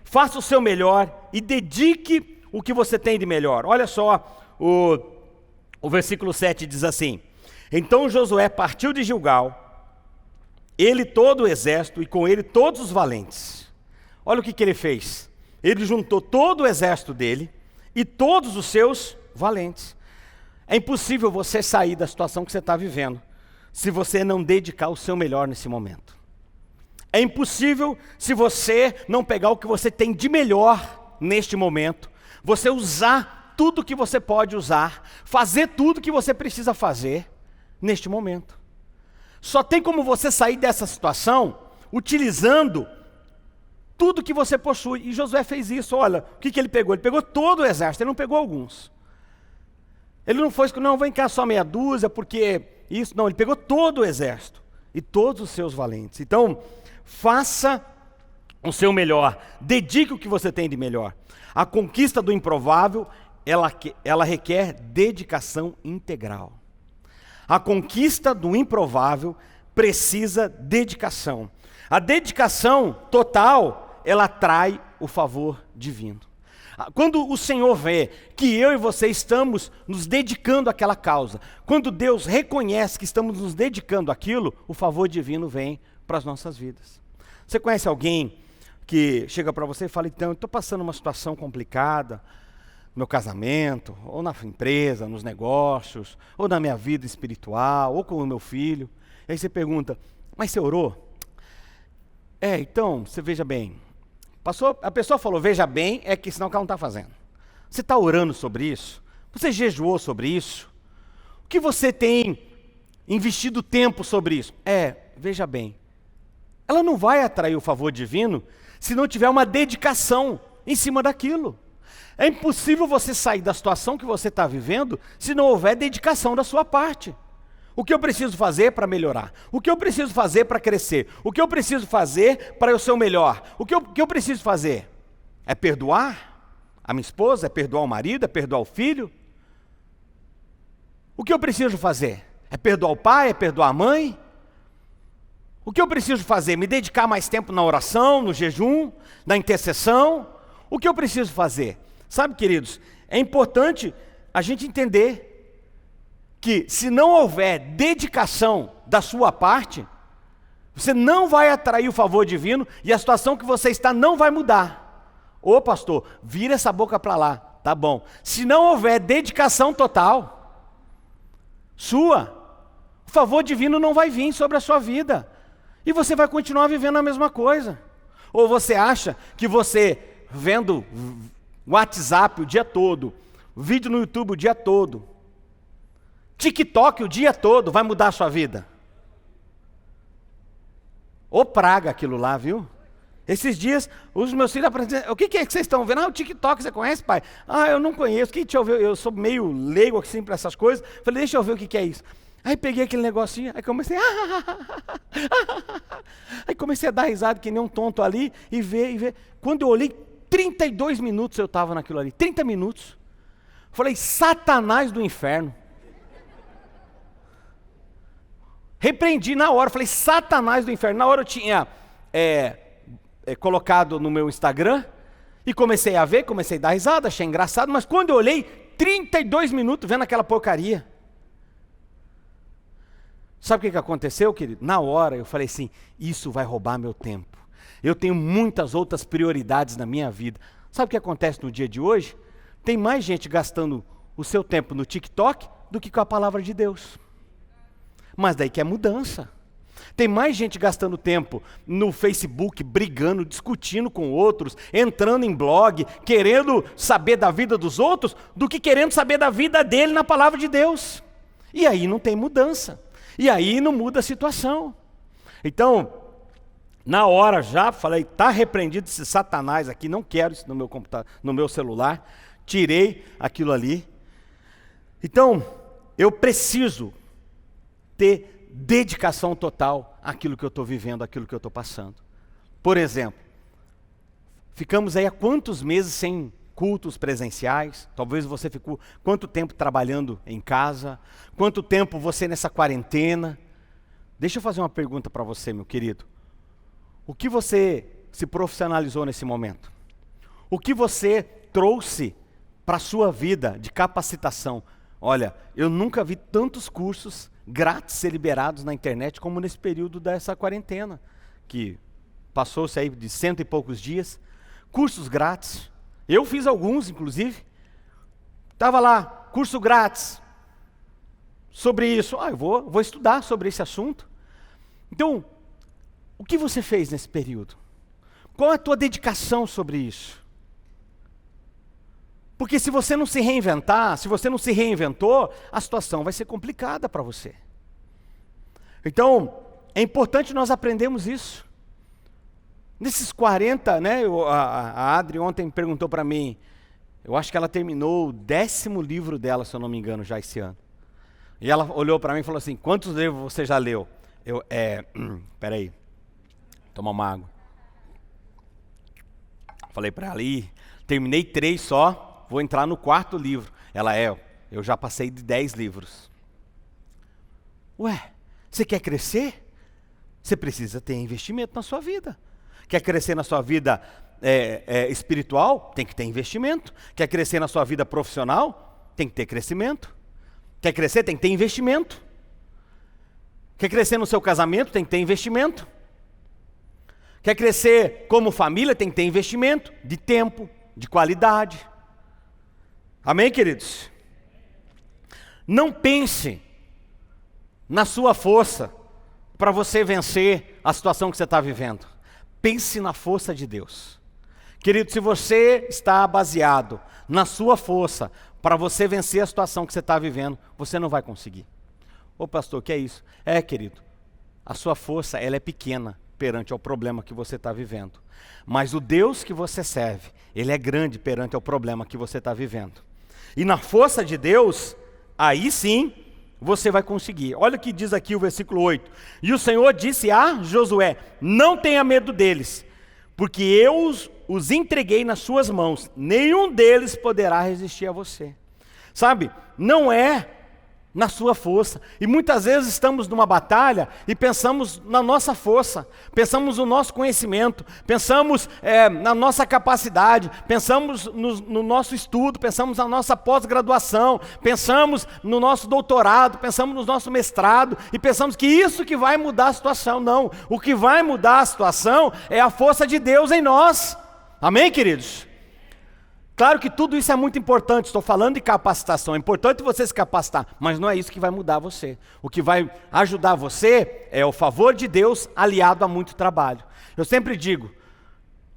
Faça o seu melhor e dedique o que você tem de melhor. Olha só, o versículo 7 diz assim: então Josué partiu de Gilgal, ele todo o exército e com ele todos os valentes. Olha o que ele fez. Ele juntou todo o exército dele e todos os seus valentes. É impossível você sair da situação que você está vivendo se você não dedicar o seu melhor nesse momento. É impossível se você não pegar o que você tem de melhor neste momento, você usar tudo que você pode usar, fazer tudo que você precisa fazer neste momento. Só tem como você sair dessa situação utilizando tudo que você possui. E Josué fez isso. Olha, o que ele pegou? Ele pegou todo o exército, ele não pegou alguns. Ele não foi, não, vem cá só meia dúzia, porque isso. Não, ele pegou todo o exército e todos os seus valentes. Então, faça o seu melhor, dedique o que você tem de melhor. A conquista do improvável, ela requer dedicação integral. A conquista do improvável precisa dedicação. A dedicação total, ela atrai o favor divino. Quando o Senhor vê que eu e você estamos nos dedicando àquela causa, quando Deus reconhece que estamos nos dedicando àquilo, o favor divino vem para as nossas vidas. Você conhece alguém que chega para você e fala: então, eu estou passando uma situação complicada, no meu casamento, ou na empresa, nos negócios, ou na minha vida espiritual, ou com o meu filho. E aí você pergunta: mas você orou? Então, você veja bem. A pessoa falou veja bem, é que senão que ela não está fazendo. Você está orando sobre isso? Você jejuou sobre isso? O que você tem investido tempo sobre isso? Veja bem. Ela não vai atrair o favor divino se não tiver uma dedicação em cima daquilo. É impossível você sair da situação que você está vivendo se não houver dedicação da sua parte. O que eu preciso fazer para melhorar? O que eu preciso fazer para crescer? O que eu preciso fazer para eu ser o melhor? O que eu preciso fazer? É perdoar a minha esposa? É perdoar o marido? É perdoar o filho? O que eu preciso fazer? É perdoar o pai? É perdoar a mãe? O que eu preciso fazer? Me dedicar mais tempo na oração, no jejum, na intercessão? O que eu preciso fazer? Sabe, queridos, é importante a gente entender que se não houver dedicação da sua parte, você não vai atrair o favor divino e a situação que você está não vai mudar. Ô pastor, vira essa boca para lá, tá bom. Se não houver dedicação total sua, o favor divino não vai vir sobre a sua vida. E você vai continuar vivendo a mesma coisa. Ou você acha que você vendo WhatsApp o dia todo, vídeo no YouTube o dia todo, TikTok o dia todo, vai mudar a sua vida? Ô praga aquilo lá, viu? Esses dias, os meus filhos aprendem, o que é que vocês estão vendo? O TikTok, você conhece, pai? Eu não conheço, deixa eu ver, eu sou meio leigo assim para essas coisas. Falei, deixa eu ver o que é isso. Aí peguei aquele negocinho, aí comecei aí comecei a dar risada que nem um tonto ali, e ver. Quando eu olhei, 32 minutos eu estava naquilo ali, 30 minutos. Falei, Satanás do inferno. Repreendi na hora, falei, Satanás do inferno. Na hora eu tinha colocado no meu Instagram, e comecei a ver, comecei a dar risada, achei engraçado, mas quando eu olhei, 32 minutos vendo aquela porcaria. Sabe o que aconteceu, querido? Na hora eu falei assim, isso vai roubar meu tempo. Eu tenho muitas outras prioridades na minha vida. Sabe o que acontece no dia de hoje? Tem mais gente gastando o seu tempo no TikTok do que com a palavra de Deus. Mas daí que é mudança. Tem mais gente gastando tempo no Facebook, brigando, discutindo com outros, entrando em blog, querendo saber da vida dos outros, do que querendo saber da vida dele na palavra de Deus. E aí não tem mudança. E aí não muda a situação. Então, na hora já falei, está repreendido esse Satanás aqui, não quero isso no meu computador, no meu celular. Tirei aquilo ali. Então, eu preciso ter dedicação total àquilo que eu estou vivendo, àquilo que eu estou passando. Por exemplo, ficamos aí há quantos meses sem cultos presenciais? Talvez você ficou quanto tempo trabalhando em casa? Quanto tempo você nessa quarentena? Deixa eu fazer uma pergunta para você, meu querido. O que você se profissionalizou nesse momento? O que você trouxe para a sua vida de capacitação? Olha, eu nunca vi tantos cursos grátis ser liberados na internet como nesse período dessa quarentena, que passou-se aí de 100 e poucos dias. Cursos grátis. Eu fiz alguns, inclusive. Estava lá, curso grátis sobre isso. Eu vou estudar sobre esse assunto. Então, o que você fez nesse período? Qual é a tua dedicação sobre isso? Porque se você não se reinventar, se você não se reinventou, a situação vai ser complicada para você. Então, é importante nós aprendermos isso. Nesses 40, né, a Adri ontem perguntou para mim, eu acho que ela terminou o 10º livro dela, se eu não me engano, já esse ano. E ela olhou para mim e falou assim, quantos livros você já leu? Peraí, toma uma água. Falei para ela, terminei 3 só, vou entrar no 4º livro. Ela, eu já passei de 10 livros. Ué, você quer crescer? Você precisa ter investimento na sua vida. Quer crescer na sua vida espiritual? Tem que ter investimento. Quer crescer na sua vida profissional? Tem que ter crescimento. Quer crescer? Tem que ter investimento. Quer crescer no seu casamento? Tem que ter investimento. Quer crescer como família? Tem que ter investimento de tempo, de qualidade. Amém, queridos? Não pense na sua força para você vencer a situação que você está vivendo. Pense na força de Deus. Querido, se você está baseado na sua força para você vencer a situação que você está vivendo, você não vai conseguir. Ô pastor, o que é isso? Querido, a sua força ela é pequena perante ao problema que você está vivendo. Mas o Deus que você serve, Ele é grande perante ao problema que você está vivendo. E na força de Deus, aí sim, você vai conseguir. Olha o que diz aqui o versículo 8. E o Senhor disse a Josué, não tenha medo deles, porque eu os entreguei nas suas mãos, nenhum deles poderá resistir a você. Sabe, não é na sua força. E muitas vezes estamos numa batalha e pensamos na nossa força, pensamos no nosso conhecimento, pensamos na nossa capacidade, pensamos no nosso estudo, pensamos na nossa pós-graduação, pensamos no nosso doutorado, pensamos no nosso mestrado e pensamos que isso que vai mudar a situação. Não, o que vai mudar a situação é a força de Deus em nós. Amém, queridos? Claro que tudo isso é muito importante, estou falando de capacitação, é importante você se capacitar, mas não é isso que vai mudar você. O que vai ajudar você é o favor de Deus aliado a muito trabalho. Eu sempre digo,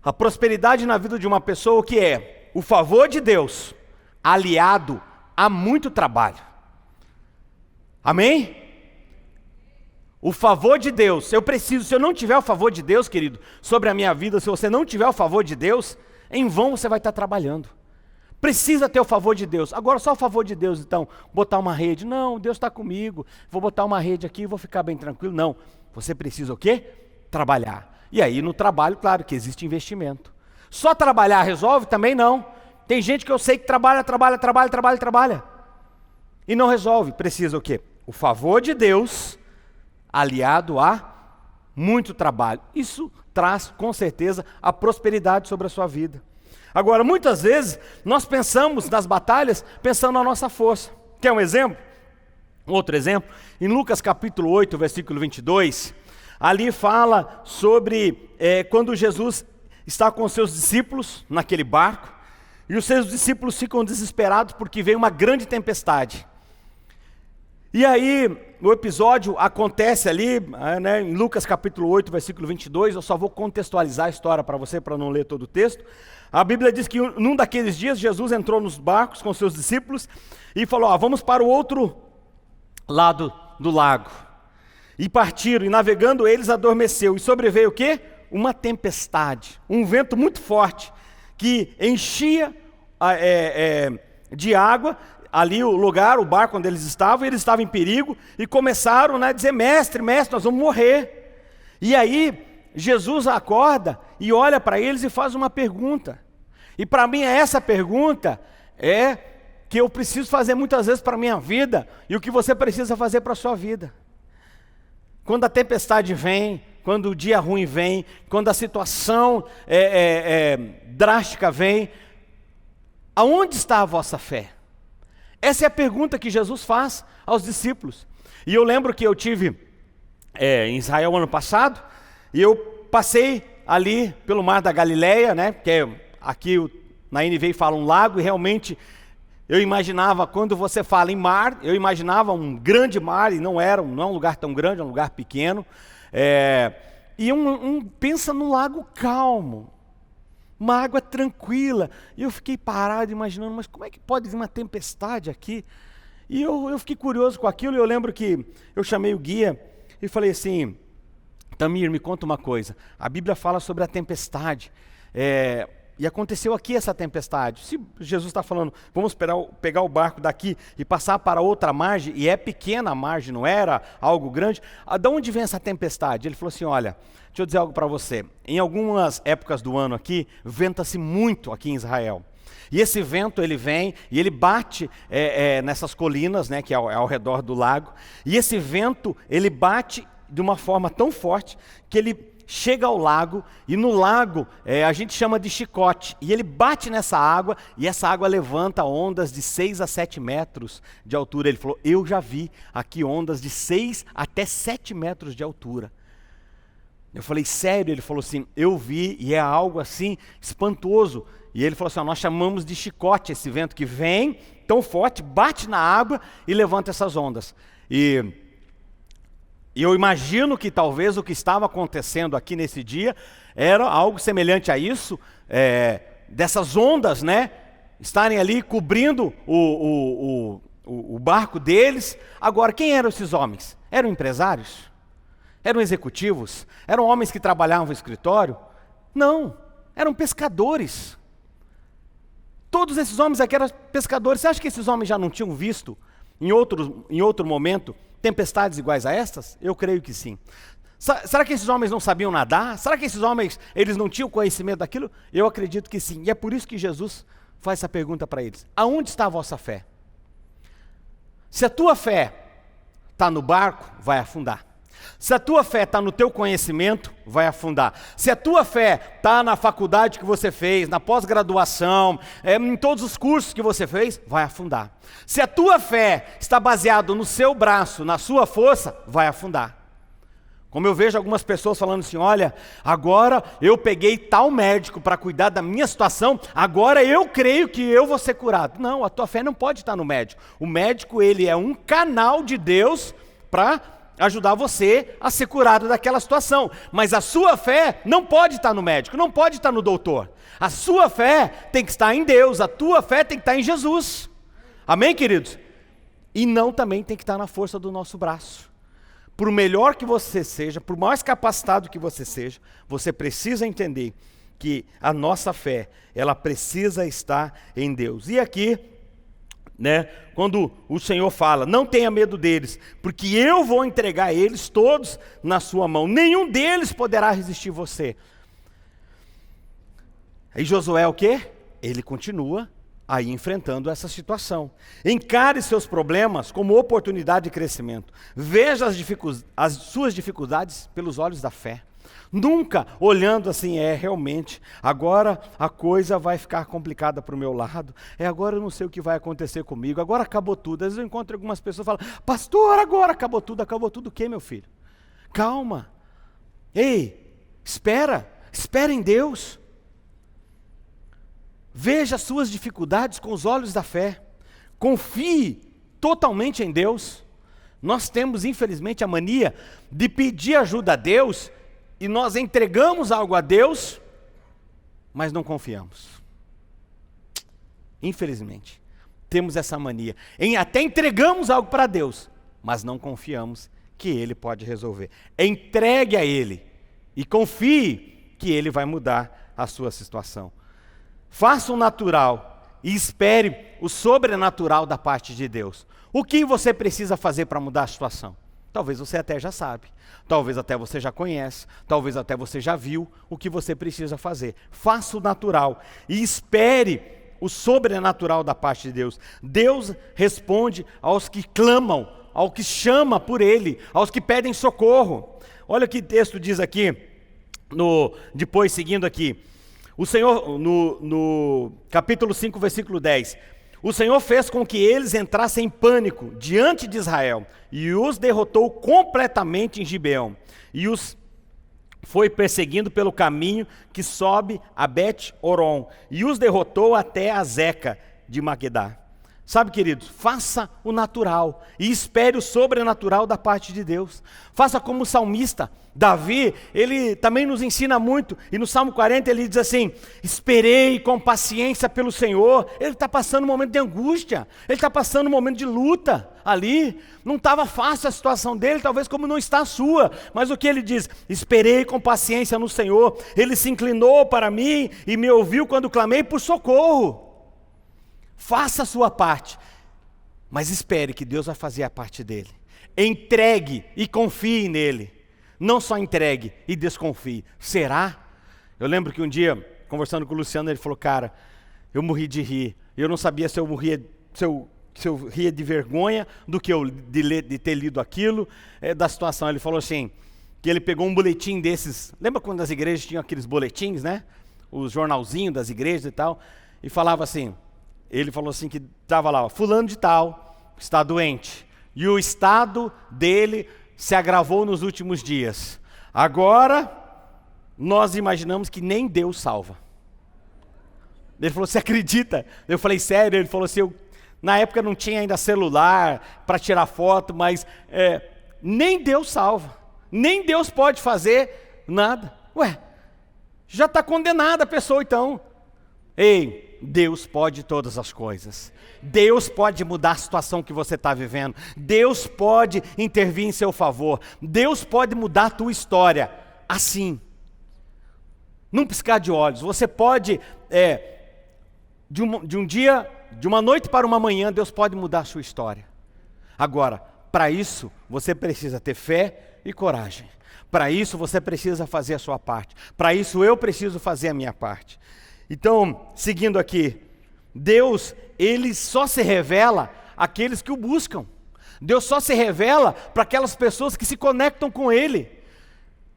a prosperidade na vida de uma pessoa, o que é? O favor de Deus aliado a muito trabalho. Amém? O favor de Deus, se eu não tiver o favor de Deus, querido, sobre a minha vida, se você não tiver o favor de Deus, em vão você vai estar trabalhando. Precisa ter o favor de Deus. Agora só o favor de Deus, então, botar uma rede. Não, Deus está comigo, vou botar uma rede aqui e vou ficar bem tranquilo. Não, você precisa o quê? Trabalhar. E aí no trabalho, claro que existe investimento. Só trabalhar resolve? Também não. Tem gente que eu sei que trabalha. E não resolve. Precisa o quê? O favor de Deus aliado a muito trabalho. Isso traz, com certeza, a prosperidade sobre a sua vida. Agora, muitas vezes, nós pensamos nas batalhas, pensando na nossa força. Quer um exemplo? Outro exemplo, em Lucas capítulo 8, versículo 22, ali fala sobre quando Jesus está com os seus discípulos naquele barco, e os seus discípulos ficam desesperados porque vem uma grande tempestade. E aí, o episódio acontece ali, né, em Lucas capítulo 8, versículo 22, eu só vou contextualizar a história para você, para não ler todo o texto. A Bíblia diz que num daqueles dias, Jesus entrou nos barcos com seus discípulos e falou, vamos para o outro lado do lago. E partiram, e navegando eles adormeceu, e sobreveio o quê? Uma tempestade, um vento muito forte, que enchia de água, ali o lugar, o barco onde eles estavam em perigo, e começaram a dizer, mestre, nós vamos morrer. E aí, Jesus acorda, e olha para eles e faz uma pergunta. E para mim essa pergunta que eu preciso fazer muitas vezes para a minha vida, e o que você precisa fazer para a sua vida. Quando a tempestade vem, quando o dia ruim vem, quando a situação drástica vem, aonde está a vossa fé? Essa é a pergunta que Jesus faz aos discípulos. E eu lembro que eu tive em Israel ano passado, e eu passei ali pelo Mar da Galileia, né, que aqui na NVI fala um lago, e realmente eu imaginava, quando você fala em mar, eu imaginava um grande mar, e não é um lugar tão grande, é um lugar pequeno. E pensa num lago calmo, uma água tranquila. E eu fiquei parado imaginando, mas como é que pode vir uma tempestade aqui? E eu fiquei curioso com aquilo, e eu lembro que eu chamei o guia e falei assim, Tamir, me conta uma coisa, a Bíblia fala sobre a tempestade, e aconteceu aqui essa tempestade. Se Jesus está falando, vamos pegar o barco daqui e passar para outra margem, e é pequena a margem, não era algo grande, de onde vem essa tempestade? Ele falou assim, olha, deixa eu dizer algo para você, em algumas épocas do ano aqui, venta-se muito aqui em Israel. E esse vento, ele vem e ele bate nessas colinas, né, que é ao redor do lago, e esse vento, ele bate de uma forma tão forte que ele chega ao lago, e no lago a gente chama de chicote, e ele bate nessa água, e essa água levanta ondas de 6 a 7 metros de altura. Ele falou, eu já vi aqui ondas de 6 até 7 metros de altura. Eu falei, sério? Ele falou assim, eu vi, e é algo assim espantoso. E ele falou assim, nós chamamos de chicote esse vento que vem tão forte, bate na água e levanta essas ondas. E eu imagino que talvez o que estava acontecendo aqui nesse dia era algo semelhante a isso, dessas ondas, né, estarem ali cobrindo o barco deles. Agora, quem eram esses homens? Eram empresários? Eram executivos? Eram homens que trabalhavam no escritório? Não, eram pescadores. Todos esses homens aqui eram pescadores. Você acha que esses homens já não tinham visto, em outro momento, tempestades iguais a estas? Eu creio que sim. Será que esses homens não sabiam nadar? Será que esses homens, eles não tinham conhecimento daquilo? Eu acredito que sim. E é por isso que Jesus faz essa pergunta para eles. Aonde está a vossa fé? Se a tua fé está no barco, vai afundar. Se a tua fé está no teu conhecimento, vai afundar. Se a tua fé está na faculdade que você fez, na pós-graduação, em todos os cursos que você fez, vai afundar. Se a tua fé está baseada no seu braço, na sua força, vai afundar. Como eu vejo algumas pessoas falando assim, olha, agora eu peguei tal médico para cuidar da minha situação, agora eu creio que eu vou ser curado. Não, a tua fé não pode estar no médico. O médico, ele é um canal de Deus para ajudar você a ser curado daquela situação. Mas a sua fé não pode estar no médico, não pode estar no doutor. A sua fé tem que estar em Deus, a tua fé tem que estar em Jesus. Amém, queridos? E não também tem que estar na força do nosso braço. Por melhor que você seja, por mais capacitado que você seja, você precisa entender que a nossa fé, ela precisa estar em Deus. E aqui, né, quando o Senhor fala, não tenha medo deles, porque eu vou entregar eles todos na sua mão, nenhum deles poderá resistir você. Aí Josué o quê? Ele continua aí enfrentando essa situação. Encare seus problemas como oportunidade de crescimento. Veja as suas dificuldades pelos olhos da fé. Nunca olhando assim, realmente, agora a coisa vai ficar complicada para o meu lado, agora eu não sei o que vai acontecer comigo, agora acabou tudo. Às vezes eu encontro algumas pessoas que falam, pastor, agora acabou tudo o quê, meu filho? Calma, ei, espera em Deus. Veja as suas dificuldades com os olhos da fé, confie totalmente em Deus. Nós temos, infelizmente, a mania de pedir ajuda a Deus, e nós entregamos algo a Deus, mas não confiamos. Infelizmente, temos essa mania, até entregamos algo para Deus, mas não confiamos que Ele pode resolver. Entregue a Ele, e confie que Ele vai mudar a sua situação. Faça o natural, e espere o sobrenatural da parte de Deus. O que você precisa fazer para mudar a situação? Talvez você até já sabe, talvez até você já conhece, talvez até você já viu o que você precisa fazer. Faça o natural e espere o sobrenatural da parte de Deus. Deus responde aos que clamam, ao que chama por Ele, aos que pedem socorro. Olha o que o texto diz aqui, depois seguindo aqui. O Senhor, no capítulo 5, versículo 10, o Senhor fez com que eles entrassem em pânico diante de Israel, e os derrotou completamente em Gibeão, e os foi perseguindo pelo caminho que sobe a Bet-Horon, e os derrotou até a Zeca de Maquedá. Sabe, queridos, faça o natural e espere o sobrenatural da parte de Deus. Faça como o salmista Davi, ele também nos ensina muito, e no Salmo 40 ele diz assim, esperei com paciência pelo Senhor. Ele está passando um momento de angústia, ele está passando um momento de luta ali, não estava fácil a situação dele, talvez como não está a sua, mas o que ele diz? Esperei com paciência no Senhor, Ele se inclinou para mim e me ouviu quando clamei por socorro. Faça a sua parte, mas espere que Deus vai fazer a parte dele. Entregue e confie nele. Não só entregue e desconfie. Será? Eu lembro que um dia, conversando com o Luciano, ele falou, cara, eu morri de rir. Eu não sabia se eu ria de vergonha do que de ter lido aquilo, da situação. Ele falou assim, que ele pegou um boletim desses. Lembra quando as igrejas tinham aqueles boletins, né? Os jornalzinhos das igrejas e tal. E falava assim, ele falou assim que estava lá, fulano de tal está doente, e o estado dele se agravou nos últimos dias. Agora, nós imaginamos que nem Deus salva. Ele falou, você acredita? Eu falei, sério? Ele falou assim, na época não tinha ainda celular para tirar foto, mas nem Deus salva, nem Deus pode fazer nada. Ué, já está condenada a pessoa então. Ei, Deus pode todas as coisas. Deus pode mudar a situação que você está vivendo. Deus pode intervir em seu favor. Deus pode mudar a tua história. Assim, num piscar de olhos. Você pode, de uma noite para uma manhã, Deus pode mudar a sua história. Agora, para isso, você precisa ter fé e coragem. Para isso, você precisa fazer a sua parte. Para isso, eu preciso fazer a minha parte. Então, seguindo aqui, Deus, Ele só se revela àqueles que o buscam. Deus só se revela para aquelas pessoas que se conectam com Ele,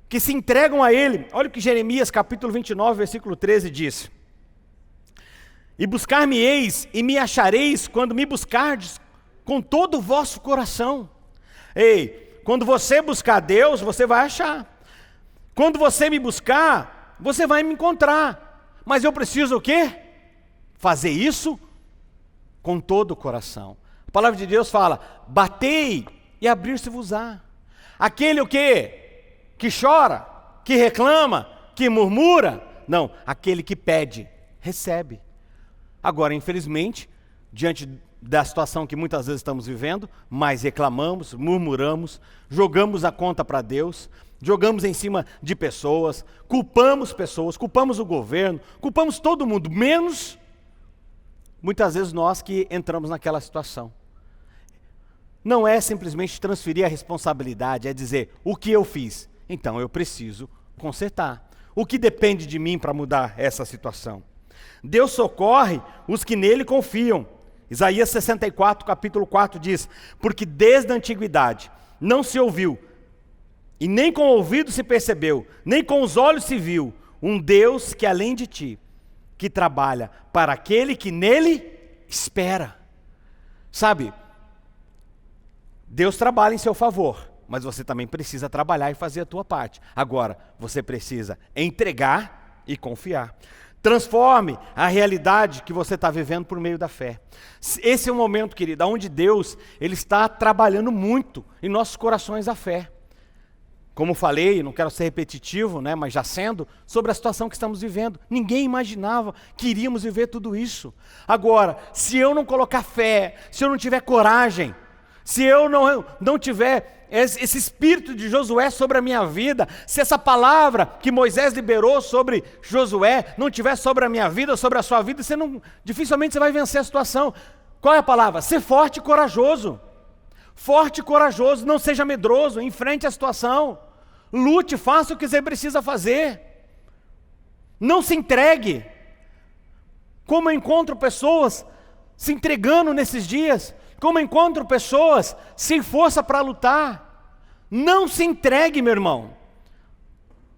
que se entregam a Ele. Olha o que Jeremias capítulo 29, versículo 13 diz. E buscar-me-eis e me achareis quando me buscardes com todo o vosso coração. Ei, quando você buscar Deus, você vai achar. Quando você me buscar, você vai me encontrar. Mas eu preciso o quê? Fazer isso com todo o coração. A palavra de Deus fala, batei e abrir-se-vos-á. Aquele o quê? Que chora, que reclama, que murmura. Não, aquele que pede, recebe. Agora, infelizmente, diante da situação que muitas vezes estamos vivendo, mais reclamamos, murmuramos, jogamos a conta para Deus, jogamos em cima de pessoas, culpamos o governo, culpamos todo mundo, menos, muitas vezes, nós que entramos naquela situação. Não é simplesmente transferir a responsabilidade, é dizer, o que eu fiz? Então eu preciso consertar. O que depende de mim para mudar essa situação? Deus socorre os que nele confiam. Isaías 64, capítulo 4 diz, porque desde a antiguidade não se ouviu, e nem com o ouvido se percebeu, nem com os olhos se viu, um Deus que além de ti, que trabalha para aquele que nele espera. Sabe, Deus trabalha em seu favor, mas você também precisa trabalhar e fazer a tua parte. Agora, você precisa entregar e confiar. Transforme a realidade que você está vivendo por meio da fé. Esse é o momento, querido, onde Deus ele está trabalhando muito em nossos corações a fé. Como falei, não quero ser repetitivo, né, mas já sendo, sobre a situação que estamos vivendo. Ninguém imaginava que iríamos viver tudo isso. Agora, se eu não colocar fé, se eu não tiver coragem, se eu não tiver esse espírito de Josué sobre a minha vida, se essa palavra que Moisés liberou sobre Josué não tiver sobre a minha vida, sobre a sua vida, dificilmente você vai vencer a situação. Qual é a palavra? Ser forte e corajoso. Forte e corajoso, não seja medroso, enfrente a situação. Lute, faça o que você precisa fazer. Não se entregue. Como eu encontro pessoas se entregando nesses dias, como eu encontro pessoas sem força para lutar. Não se entregue, meu irmão.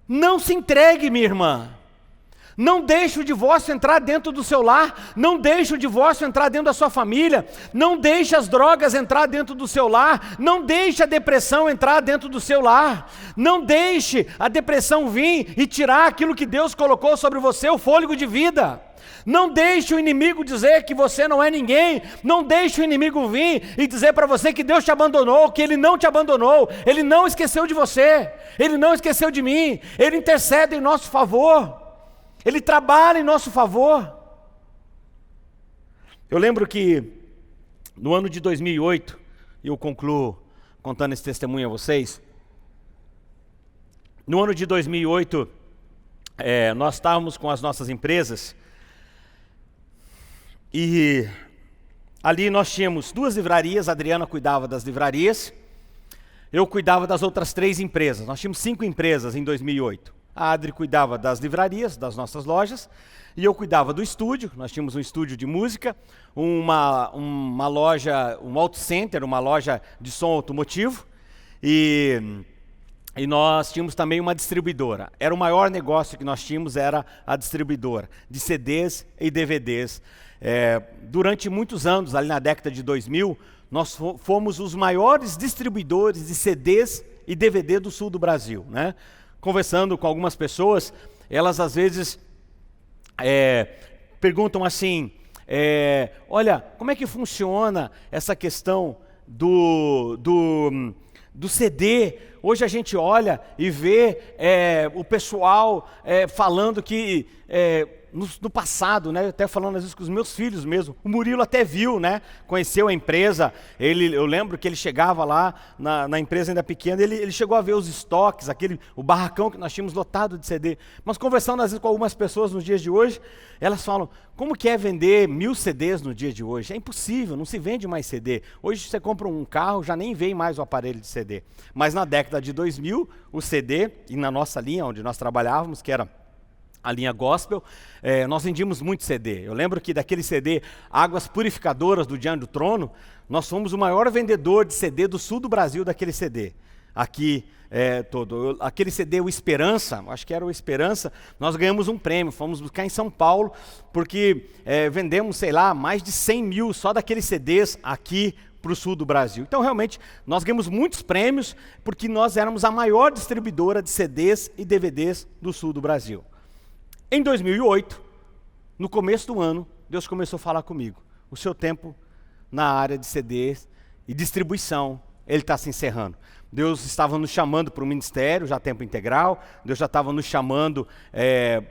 Não se entregue, minha irmã. Não deixe o divórcio entrar dentro do seu lar, não deixe o divórcio entrar dentro da sua família, não deixe as drogas entrar dentro do seu lar, não deixe a depressão entrar dentro do seu lar, não deixe a depressão vir e tirar aquilo que Deus colocou sobre você, o fôlego de vida. Não deixe o inimigo dizer que você não é ninguém, não deixe o inimigo vir e dizer para você que Deus te abandonou, que Ele não te abandonou, Ele não esqueceu de você, Ele não esqueceu de mim, Ele intercede em nosso favor. Ele trabalha em nosso favor. Eu lembro que no ano de 2008, e eu concluo contando esse testemunho a vocês. No ano de 2008, nós estávamos com as nossas empresas e ali nós tínhamos 2 livrarias, a Adriana cuidava das livrarias, eu cuidava das outras 3 empresas. Nós tínhamos 5 empresas em 2008. A Adri cuidava das livrarias, das nossas lojas, e eu cuidava do estúdio. Nós tínhamos um estúdio de música, uma loja, um auto center, uma loja de som automotivo, e nós tínhamos também uma distribuidora. Era o maior negócio que nós tínhamos, era a distribuidora de CDs e DVDs. Durante muitos anos, ali na década de 2000, nós fomos os maiores distribuidores de CDs e DVD do sul do Brasil, né? Conversando com algumas pessoas, elas às vezes perguntam assim, olha, como é que funciona essa questão do CD? Hoje a gente olha e vê o pessoal falando que no passado, né, até falando às vezes com os meus filhos mesmo, o Murilo até viu, né, conheceu a empresa, eu lembro que ele chegava lá na empresa ainda pequena, ele chegou a ver os estoques, o barracão que nós tínhamos lotado de CD, mas conversando às vezes com algumas pessoas nos dias de hoje, elas falam, como que é vender 1000 CDs no dia de hoje? É impossível, não se vende mais CD. Hoje você compra um carro, já nem vem mais o aparelho de CD. Mas na década de 2000, o CD, e na nossa linha onde nós trabalhávamos, que era a linha gospel, nós vendíamos muito CD. Eu lembro que daquele CD, Águas Purificadoras do Diante do Trono, nós fomos o maior vendedor de CD do sul do Brasil daquele CD. Aqui, aquele CD, o Esperança, acho que era o Esperança, nós ganhamos um prêmio, fomos buscar em São Paulo, porque vendemos, sei lá, mais de 100 mil só daqueles CDs aqui para o sul do Brasil. Então, realmente, nós ganhamos muitos prêmios, porque nós éramos a maior distribuidora de CDs e DVDs do sul do Brasil. Em 2008, no começo do ano, Deus começou a falar comigo. O seu tempo na área de CDs e distribuição, ele está se encerrando. Deus estava nos chamando para o ministério, já tempo integral. Deus já estava nos chamando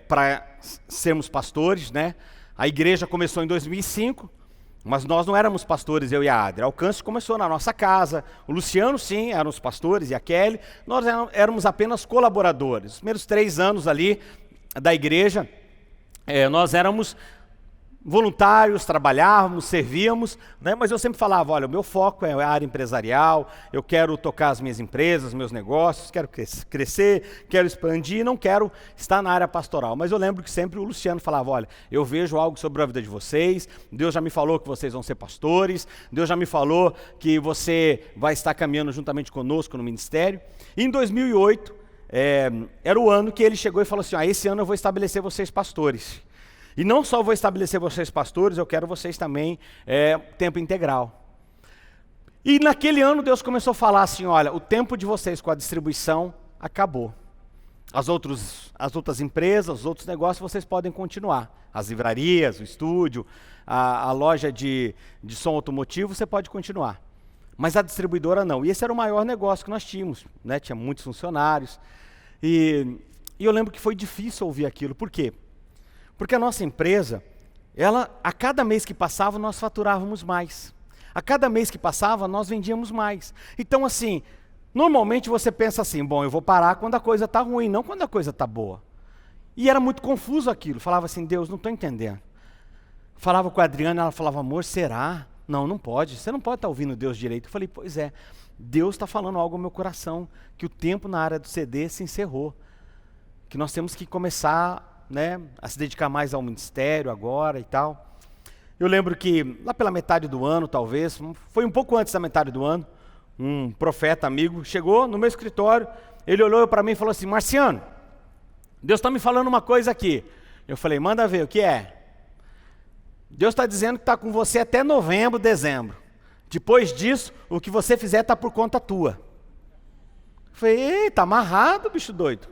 para sermos pastores, né? A igreja começou em 2005, mas nós não éramos pastores, eu e a Adri. O alcance começou na nossa casa. O Luciano, sim, eram os pastores, e a Kelly. Nós éramos apenas colaboradores. Os primeiros 3 anos ali da igreja, nós éramos voluntários, trabalhávamos, servíamos, né? Mas eu sempre falava, olha, o meu foco é a área empresarial, eu quero tocar as minhas empresas, meus negócios, quero crescer, quero expandir, não quero estar na área pastoral. Mas eu lembro que sempre o Luciano falava, olha, eu vejo algo sobre a vida de vocês, Deus já me falou que vocês vão ser pastores, Deus já me falou que você vai estar caminhando juntamente conosco no ministério. E em 2008, era o ano que ele chegou e falou assim, esse ano eu vou estabelecer vocês pastores. E não só vou estabelecer vocês pastores, eu quero vocês também tempo integral. E naquele ano Deus começou a falar assim, olha, o tempo de vocês com a distribuição acabou. As outras empresas, os outros negócios, vocês podem continuar. As livrarias, o estúdio, a loja de som automotivo, você pode continuar. Mas a distribuidora não. E esse era o maior negócio que nós tínhamos, né? Tinha muitos funcionários. E eu lembro que foi difícil ouvir aquilo. Por quê? Porque a nossa empresa, a cada mês que passava, nós faturávamos mais. A cada mês que passava, nós vendíamos mais. Então, assim, normalmente você pensa assim, bom, eu vou parar quando a coisa está ruim, não quando a coisa está boa. E era muito confuso aquilo. Falava assim, Deus, não estou entendendo. Falava com a Adriana, ela falava, amor, será? Não, não pode. Você não pode estar ouvindo Deus direito. Eu falei, pois é, Deus está falando algo ao meu coração, que o tempo na área do CD se encerrou. Que nós temos que começar a se dedicar mais ao ministério agora e tal. Eu lembro que lá pela metade do ano, talvez, foi um pouco antes da metade do ano, um profeta amigo chegou no meu escritório, ele olhou para mim e falou assim, Marciano, Deus está me falando uma coisa aqui. Eu falei, manda ver, o que é? Deus está dizendo que está com você até novembro, dezembro. Depois disso, o que você fizer está por conta tua. Eu falei, está amarrado, bicho doido.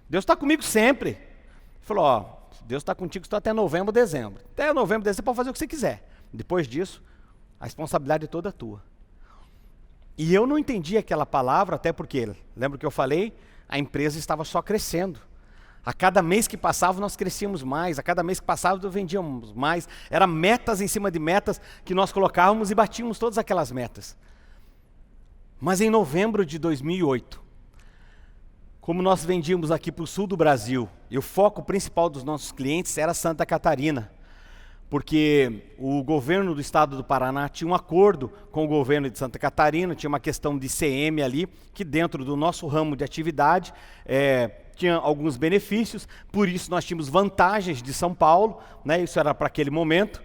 Deus está comigo sempre. Ele falou, Deus está contigo só até novembro, dezembro. Até novembro, dezembro, você pode fazer o que você quiser. Depois disso, a responsabilidade é toda tua. E eu não entendi aquela palavra, até porque, lembra que eu falei? A empresa estava só crescendo. A cada mês que passava, nós crescíamos mais. A cada mês que passava, nós vendíamos mais. Eram metas em cima de metas que nós colocávamos e batíamos todas aquelas metas. Mas em novembro de 2008, como nós vendíamos aqui para o sul do Brasil, e o foco principal dos nossos clientes era Santa Catarina, porque o governo do estado do Paraná tinha um acordo com o governo de Santa Catarina, tinha uma questão de ICM ali, que dentro do nosso ramo de atividade tinha alguns benefícios, por isso nós tínhamos vantagens de São Paulo, isso era para aquele momento,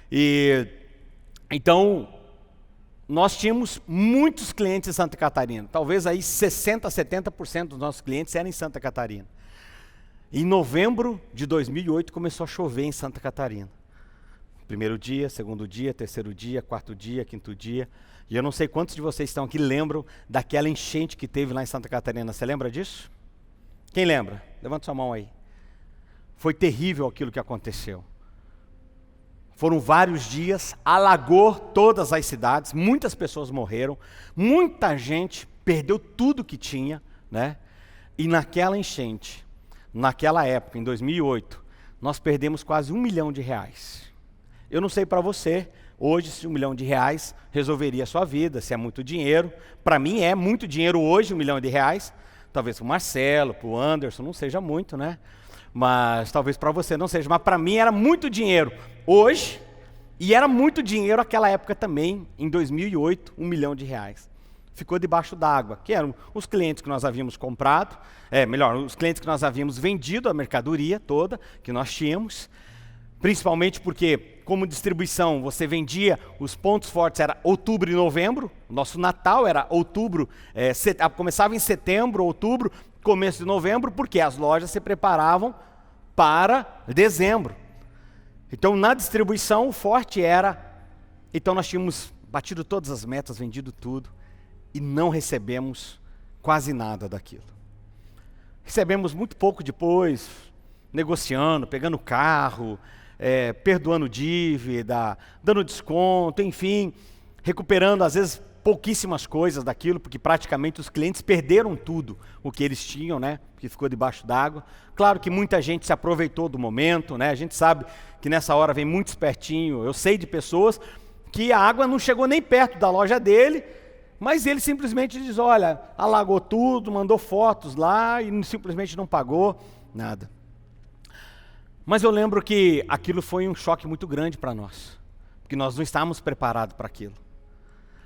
e então nós tínhamos muitos clientes em Santa Catarina, talvez aí 60%, 70% dos nossos clientes eram em Santa Catarina. Em novembro de 2008 começou a chover em Santa Catarina. Primeiro dia, segundo dia, terceiro dia, quarto dia, quinto dia. E eu não sei quantos de vocês estão aqui lembram daquela enchente que teve lá em Santa Catarina. Você lembra disso? Quem lembra? Levanta sua mão aí. Foi terrível aquilo que aconteceu. Foram vários dias, alagou todas as cidades, muitas pessoas morreram, muita gente perdeu tudo que tinha, E naquela enchente, naquela época, em 2008, nós perdemos quase R$1 milhão. Eu não sei para você, hoje, se R$1 milhão resolveria a sua vida, se é muito dinheiro. Para mim é muito dinheiro hoje, R$1 milhão. Talvez para o Marcelo, para o Anderson, não seja muito, Mas talvez para você não seja. Mas para mim era muito dinheiro hoje, e era muito dinheiro naquela época também, em 2008, R$1 milhão. Ficou debaixo d'água, que eram os clientes que nós havíamos comprado, os clientes que nós havíamos vendido a mercadoria toda, que nós tínhamos, principalmente porque, como distribuição, você vendia, os pontos fortes era outubro e novembro, nosso Natal era outubro, começava em setembro, outubro, começo de novembro, porque as lojas se preparavam para dezembro. Então, na distribuição, o forte era, então nós tínhamos batido todas as metas, vendido tudo, e não recebemos quase nada daquilo. Recebemos muito pouco depois, negociando, pegando carro, perdoando dívida, dando desconto, enfim, recuperando às vezes pouquíssimas coisas daquilo, porque praticamente os clientes perderam tudo o que eles tinham, que ficou debaixo d'água. Claro que muita gente se aproveitou do momento, A gente sabe que nessa hora vem muito espertinho. Eu sei de pessoas que a água não chegou nem perto da loja dele, mas ele simplesmente diz, olha, alagou tudo, mandou fotos lá e simplesmente não pagou nada. Mas eu lembro que aquilo foi um choque muito grande para nós, porque nós não estávamos preparados para aquilo.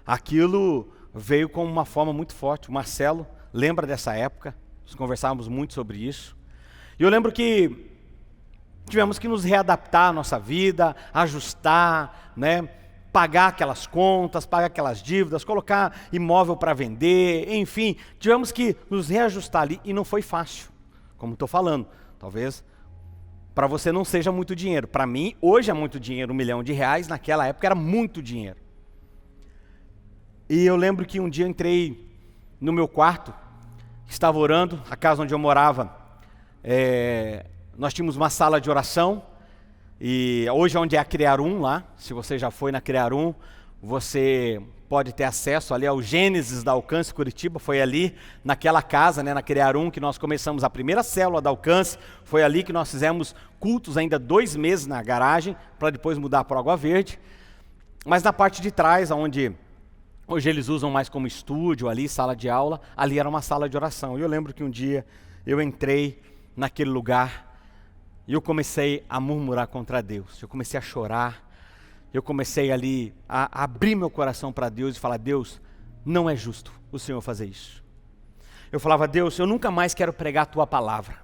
Aquilo veio com uma forma muito forte. O Marcelo lembra dessa época, nós conversávamos muito sobre isso. E eu lembro que tivemos que nos readaptar à nossa vida, ajustar, né? Pagar aquelas contas, pagar aquelas dívidas, colocar imóvel para vender, enfim, tivemos que nos reajustar ali e não foi fácil, como estou falando. Talvez para você não seja muito dinheiro, para mim hoje é muito dinheiro, R$1 milhão, naquela época era muito dinheiro. E eu lembro que um dia eu entrei no meu quarto, estava orando, a casa onde eu morava, nós tínhamos uma sala de oração, e hoje é onde é a Criarum lá, se você já foi na Criarum, você pode ter acesso ali ao Gênesis da Alcance Curitiba, foi ali naquela casa, né, na Criarum, que nós começamos a primeira célula da Alcance, foi ali que nós fizemos cultos ainda 2 meses na garagem, para depois mudar para Água Verde, mas na parte de trás, onde hoje eles usam mais como estúdio ali, sala de aula, ali era uma sala de oração, e eu lembro que um dia eu entrei naquele lugar, e eu comecei a murmurar contra Deus, eu comecei a chorar, eu comecei ali a abrir meu coração para Deus e falar: Deus, não é justo o Senhor fazer isso. Eu falava: Deus, eu nunca mais quero pregar a Tua palavra.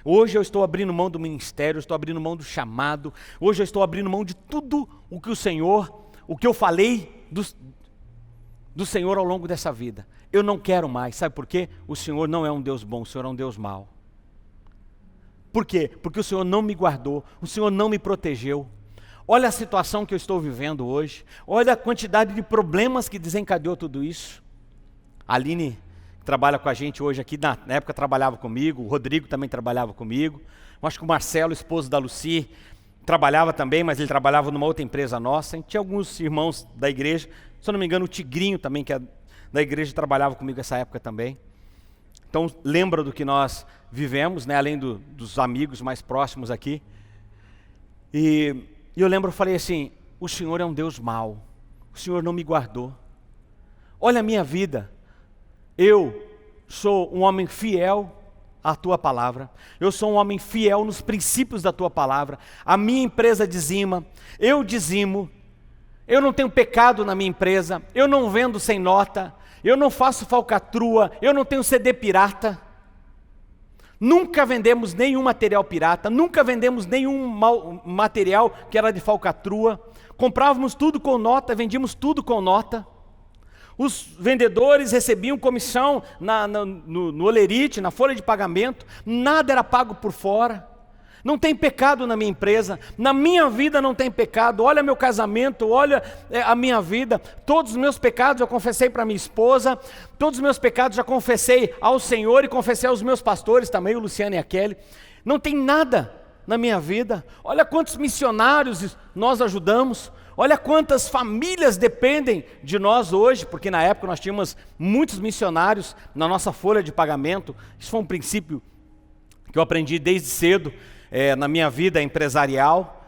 Hoje eu estou abrindo mão do ministério, eu estou abrindo mão do chamado, hoje eu estou abrindo mão de tudo o que o que eu falei do Senhor ao longo dessa vida. Eu não quero mais, sabe por quê? O Senhor não é um Deus bom, o Senhor é um Deus mau. Por quê? Porque o Senhor não me guardou, o Senhor não me protegeu. Olha a situação que eu estou vivendo hoje, olha a quantidade de problemas que desencadeou tudo isso. A Aline, que trabalha com a gente hoje aqui, na época trabalhava comigo, o Rodrigo também trabalhava comigo, eu acho que o Marcelo, esposo da Lucy, trabalhava também, mas ele trabalhava numa outra empresa nossa, e tinha alguns irmãos da igreja, se eu não me engano o Tigrinho também, que é da igreja, trabalhava comigo nessa época também. Então lembra do que nós vivemos, né, além dos amigos mais próximos aqui. E eu lembro, eu falei assim: o Senhor é um Deus mau, o Senhor não me guardou. Olha a minha vida, eu sou um homem fiel à Tua palavra, eu sou um homem fiel nos princípios da Tua palavra, a minha empresa dizima, eu dizimo, eu não tenho pecado na minha empresa, eu não vendo sem nota, eu não faço falcatrua, eu não tenho CD pirata, nunca vendemos nenhum material pirata, nunca vendemos nenhum material que era de falcatrua, comprávamos tudo com nota, vendíamos tudo com nota, os vendedores recebiam comissão no olerite, na folha de pagamento, nada era pago por fora. Não tem pecado na minha empresa, na minha vida não tem pecado, olha meu casamento, olha a minha vida, todos os meus pecados eu confessei para minha esposa, todos os meus pecados já confessei ao Senhor e confessei aos meus pastores também, o Luciano e a Kelly, não tem nada na minha vida, olha quantos missionários nós ajudamos, olha quantas famílias dependem de nós hoje, porque na época nós tínhamos muitos missionários na nossa folha de pagamento, isso foi um princípio que eu aprendi desde cedo, na minha vida empresarial,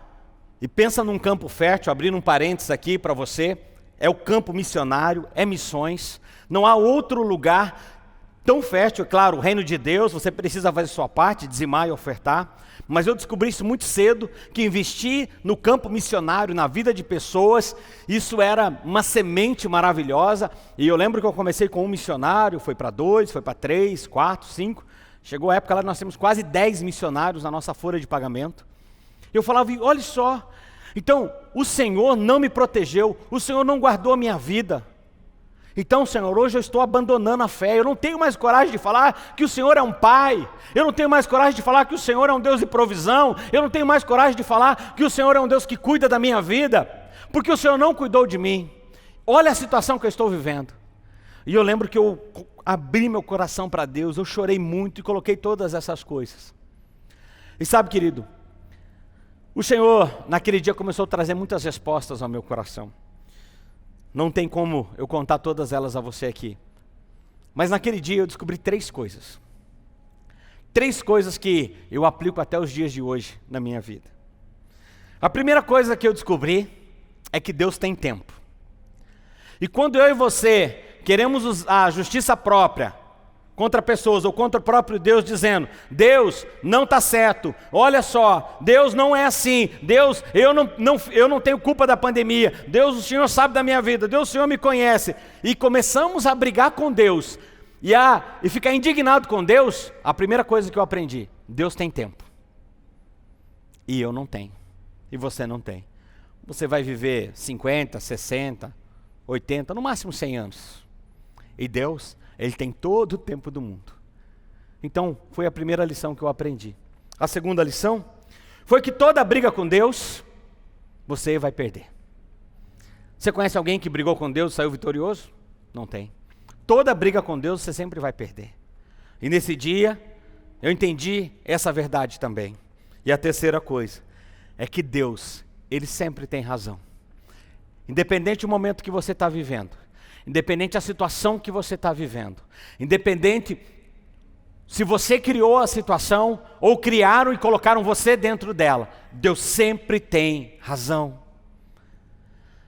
e pensa num campo fértil, abrindo um parênteses aqui para você, é o campo missionário, é missões, não há outro lugar tão fértil, é claro, o reino de Deus, você precisa fazer sua parte, dizimar e ofertar, mas eu descobri isso muito cedo, que investir no campo missionário, na vida de pessoas, isso era uma semente maravilhosa, e eu lembro que eu comecei com um missionário, foi para 2, foi para 3, 4, 5, chegou a época lá, nós temos quase 10 missionários na nossa folha de pagamento. Eu falava: olha só, então o Senhor não me protegeu, o Senhor não guardou a minha vida. Então, Senhor, hoje eu estou abandonando a fé, eu não tenho mais coragem de falar que o Senhor é um Pai, eu não tenho mais coragem de falar que o Senhor é um Deus de provisão, eu não tenho mais coragem de falar que o Senhor é um Deus que cuida da minha vida, porque o Senhor não cuidou de mim. Olha a situação que eu estou vivendo. E eu lembro que eu abri meu coração para Deus, eu chorei muito e coloquei todas essas coisas. E sabe, querido, o Senhor naquele dia começou a trazer muitas respostas ao meu coração. Não tem como eu contar todas elas a você aqui. Mas naquele dia eu descobri 3 coisas. 3 coisas que eu aplico até os dias de hoje na minha vida. A primeira coisa que eu descobri é que Deus tem tempo. E quando eu e você queremos a justiça própria, contra pessoas ou contra o próprio Deus, dizendo: Deus não está certo, olha só, Deus não é assim, Deus, eu não tenho culpa da pandemia, Deus, o Senhor sabe da minha vida, Deus, o Senhor me conhece, e começamos a brigar com Deus, e ficar indignado com Deus. A primeira coisa que eu aprendi: Deus tem tempo, e eu não tenho, e você não tem. Você vai viver 50, 60, 80, no máximo 100 anos, e Deus, Ele tem todo o tempo do mundo. Então, foi a primeira lição que eu aprendi. A segunda lição foi que toda briga com Deus, você vai perder. Você conhece alguém que brigou com Deus e saiu vitorioso? Não tem. Toda briga com Deus, você sempre vai perder. E nesse dia, eu entendi essa verdade também. E a terceira coisa é que Deus, Ele sempre tem razão. Independente do momento que você está vivendo, independente da situação que você está vivendo, independente se você criou a situação ou criaram e colocaram você dentro dela, Deus sempre tem razão.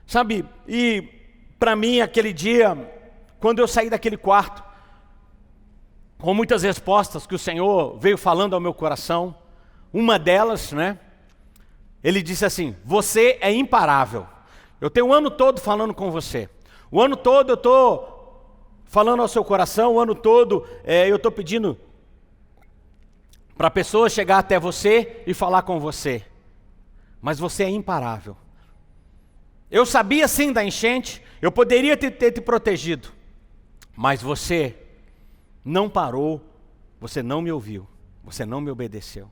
Sabe, e para mim aquele dia, quando eu saí daquele quarto, com muitas respostas que o Senhor veio falando ao meu coração, uma delas, Ele disse assim: você é imparável. Eu tenho o ano todo falando com você. O ano todo eu estou falando ao seu coração, o ano todo eu estou pedindo para a pessoa chegar até você e falar com você. Mas você é imparável. Eu sabia sim da enchente, eu poderia ter te protegido. Mas você não parou, você não me ouviu, você não me obedeceu.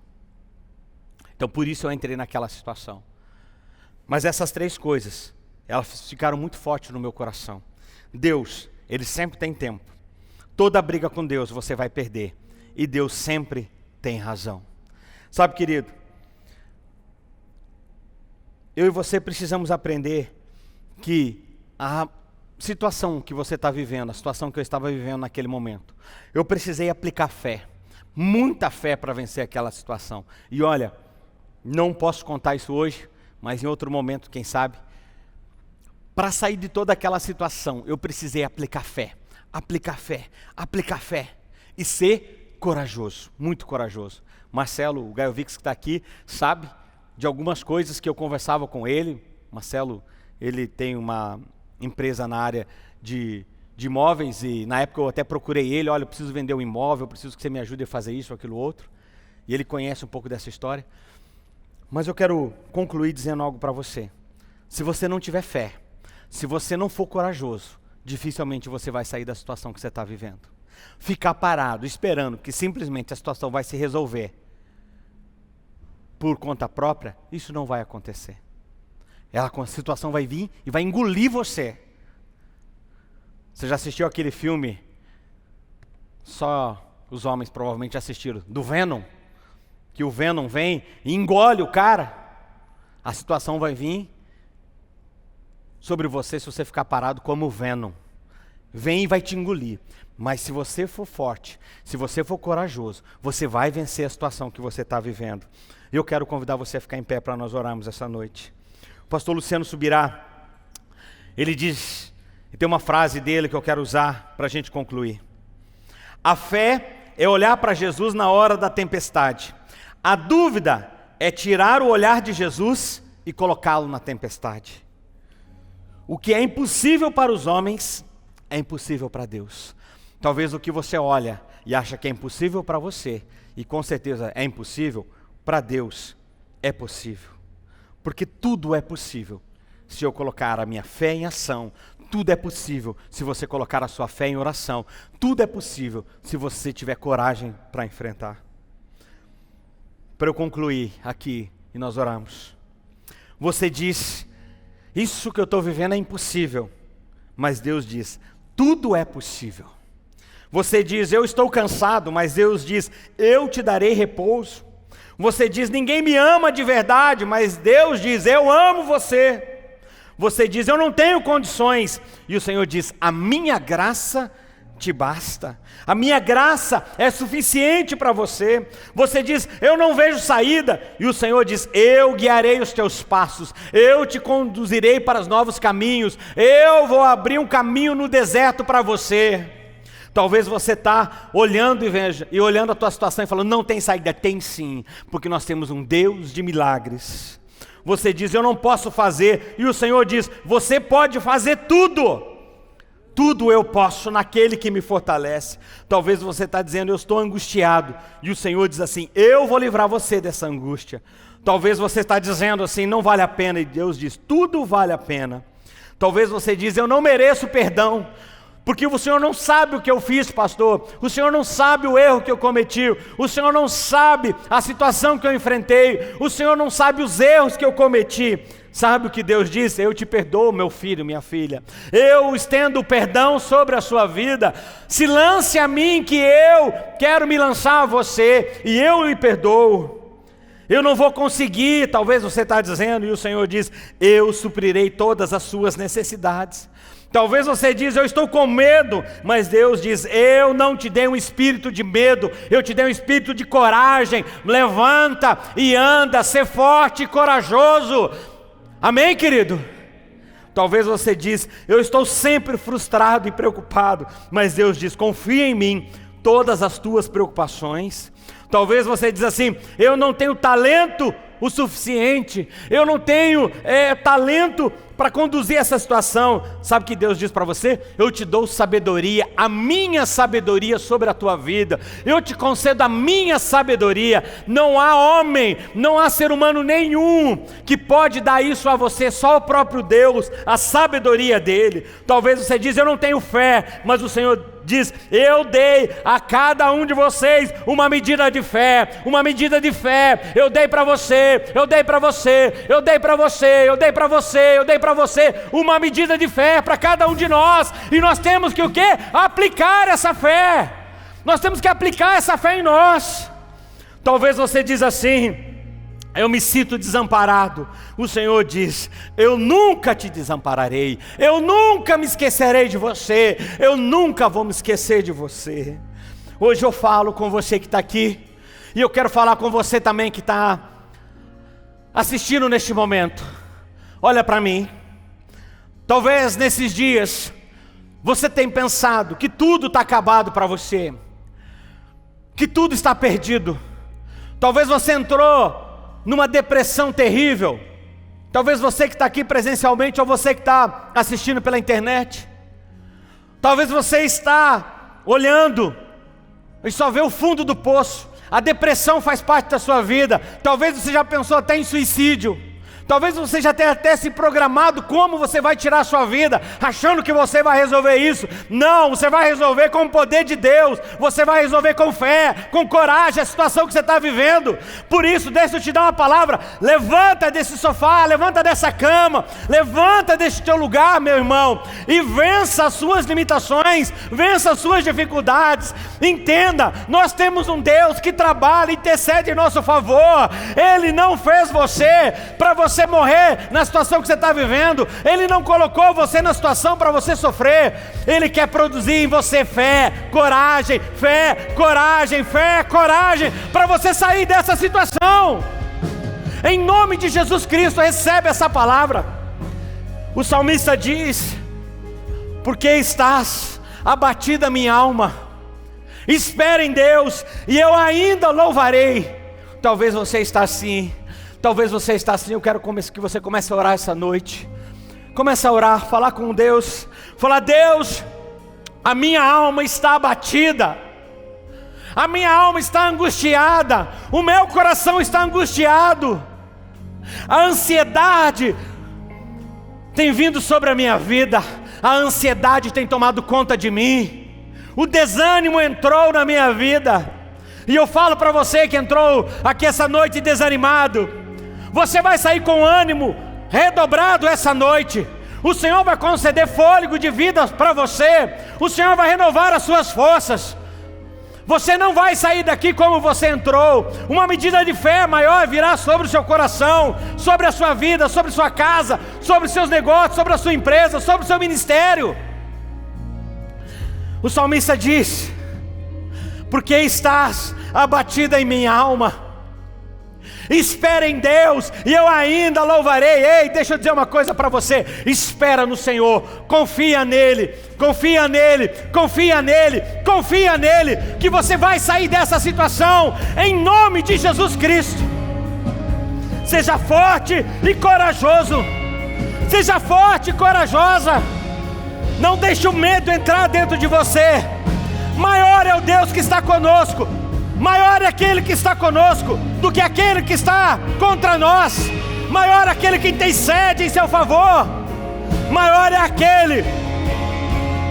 Então por isso eu entrei naquela situação. Mas essas três coisas, elas ficaram muito fortes no meu coração. Deus, Ele sempre tem tempo. Toda briga com Deus você vai perder. E Deus sempre tem razão. Sabe, querido, eu e você precisamos aprender que a situação que você está vivendo, a situação que eu estava vivendo naquele momento, eu precisei aplicar fé. Muita fé para vencer aquela situação. E olha, não posso contar isso hoje, mas em outro momento, quem sabe. Para sair de toda aquela situação, eu precisei aplicar fé, e ser corajoso, muito corajoso. Marcelo, o Gaiovics que está aqui, sabe de algumas coisas que eu conversava com ele. Marcelo, ele tem uma empresa na área de imóveis, e na época eu até procurei ele: olha, eu preciso vender um imóvel, eu preciso que você me ajude a fazer isso ou aquilo outro. E ele conhece um pouco dessa história. Mas eu quero concluir dizendo algo para você. Se você não tiver fé, se você não for corajoso, dificilmente você vai sair da situação que você está vivendo. Ficar parado, esperando que simplesmente a situação vai se resolver por conta própria, isso não vai acontecer. A situação vai vir e vai engolir você. Você já assistiu aquele filme, só os homens provavelmente assistiram, do Venom? Que o Venom vem e engole o cara. A situação vai vir sobre você se você ficar parado como o Venom. Vem e vai te engolir. Mas se você for forte, se você for corajoso, você vai vencer a situação que você está vivendo. Eu quero convidar você a ficar em pé para nós orarmos essa noite. O pastor Luciano Subirá, ele diz, e tem uma frase dele que eu quero usar para a gente concluir. A fé é olhar para Jesus na hora da tempestade. A dúvida é tirar o olhar de Jesus e colocá-lo na tempestade. O que é impossível para os homens é impossível para Deus. Talvez o que você olha e acha que é impossível para você, e com certeza é impossível, para Deus é possível. Porque tudo é possível se eu colocar a minha fé em ação. Tudo é possível se você colocar a sua fé em oração. Tudo é possível se você tiver coragem para enfrentar. Para eu concluir aqui e nós oramos. Você diz: isso que eu estou vivendo é impossível. Mas Deus diz: tudo é possível. Você diz: eu estou cansado, mas Deus diz: eu te darei repouso. Você diz: ninguém me ama de verdade, mas Deus diz: eu amo você. Você diz: eu não tenho condições, e o Senhor diz: a minha graça te basta. A minha graça é suficiente para você. Você diz: eu não vejo saída, e o Senhor diz: eu guiarei os teus passos, eu te conduzirei para os novos caminhos, eu vou abrir um caminho no deserto para você. Talvez você está olhando e olhando a tua situação e falando, não tem saída. Tem sim, porque nós temos um Deus de milagres. Você diz, eu não posso fazer, e o Senhor diz, você pode fazer tudo. Tudo eu posso naquele que me fortalece. Talvez você está dizendo, eu estou angustiado, e o Senhor diz assim, eu vou livrar você dessa angústia. Talvez você está dizendo assim, não vale a pena, e Deus diz, tudo vale a pena. Talvez você diz, eu não mereço perdão, porque o Senhor não sabe o que eu fiz, pastor. O Senhor não sabe o erro que eu cometi. O Senhor não sabe a situação que eu enfrentei. O Senhor não sabe os erros que eu cometi. Sabe o que Deus disse? Eu te perdoo, meu filho, minha filha. Eu estendo o perdão sobre a sua vida. Se lance a mim, que eu quero me lançar a você, e eu lhe perdoo. Eu não vou conseguir, talvez você está dizendo, e o Senhor diz, eu suprirei todas as suas necessidades. Talvez você diz, eu estou com medo, mas Deus diz, eu não te dei um espírito de medo, eu te dei um espírito de coragem. Levanta e anda, ser forte e corajoso. Amém, querido? Talvez você diz, eu estou sempre frustrado e preocupado, mas Deus diz, confia em mim, todas as tuas preocupações. Talvez você diz assim, eu não tenho talento o suficiente, eu não tenho talento para conduzir essa situação. Sabe o que Deus diz para você? Eu te dou sabedoria, a minha sabedoria sobre a tua vida. Eu te concedo a minha sabedoria. Não há homem, não há ser humano nenhum que pode dar isso a você, só o próprio Deus, a sabedoria dele. Talvez você diz, eu não tenho fé, mas o Senhor diz, eu dei a cada um de vocês uma medida de fé, uma medida de fé. Eu dei para você, eu dei para você, eu dei para você, eu dei para você, eu dei para você, uma medida de fé para cada um de nós, e nós temos que o quê? Aplicar essa fé. Nós temos que aplicar essa fé em nós. Talvez você diz assim, eu me sinto desamparado. O Senhor diz, eu nunca te desampararei, eu nunca me esquecerei de você, eu nunca vou me esquecer de você. Hoje eu falo com você que está aqui, e eu quero falar com você também que está assistindo neste momento. Olha para mim. Talvez nesses dias você tenha pensado que tudo está acabado para você, que tudo está perdido. Talvez você entrou numa depressão terrível. Talvez você que está aqui presencialmente, ou você que está assistindo pela internet, talvez você está olhando e só vê o fundo do poço. A depressão faz parte da sua vida. Talvez você já pensou até em suicídio. Talvez você já tenha até se programado como você vai tirar a sua vida, achando que você vai resolver isso. Não, você vai resolver com o poder de Deus. Você vai resolver com fé, com coragem a situação que você está vivendo. Por isso, deixa eu te dar uma palavra. Levanta desse sofá, levanta dessa cama, levanta desse teu lugar, meu irmão, e vença as suas limitações, vença as suas dificuldades. Entenda, nós temos um Deus que trabalha e intercede em nosso favor. Ele não fez você para você morrer na situação que você está vivendo. Ele não colocou você na situação para você sofrer. Ele quer produzir em você fé, coragem, para você sair dessa situação. Em nome de Jesus Cristo, recebe essa palavra. O salmista diz, porque estás abatida minha alma, espera em Deus e eu ainda louvarei. Talvez você está assim. Talvez você está assim, eu quero que você comece a orar essa noite. Comece a orar, falar com Deus. Falar, Deus, a minha alma está abatida. A minha alma está angustiada. O meu coração está angustiado. A ansiedade tem vindo sobre a minha vida. A ansiedade tem tomado conta de mim. O desânimo entrou na minha vida. E eu falo para você que entrou aqui essa noite desanimado, você vai sair com ânimo redobrado essa noite. O Senhor vai conceder fôlego de vida para você. O Senhor vai renovar as suas forças. Você não vai sair daqui como você entrou. Uma medida de fé maior virá sobre o seu coração, sobre a sua vida, sobre sua casa, sobre os seus negócios, sobre a sua empresa, sobre o seu ministério. O salmista diz, porque estás abatida em minha alma, Espera em Deus, e eu ainda louvarei. Ei, deixa eu dizer uma coisa para você: espera no Senhor, confia nele, confia nele, confia nele, confia nele, que você vai sair dessa situação, em nome de Jesus Cristo. Seja forte e corajoso, seja forte e corajosa, não deixe o medo entrar dentro de você. Maior é o Deus que está conosco, maior é aquele que está conosco do que aquele que está contra nós. Maior é aquele que intercede em seu favor. Maior é aquele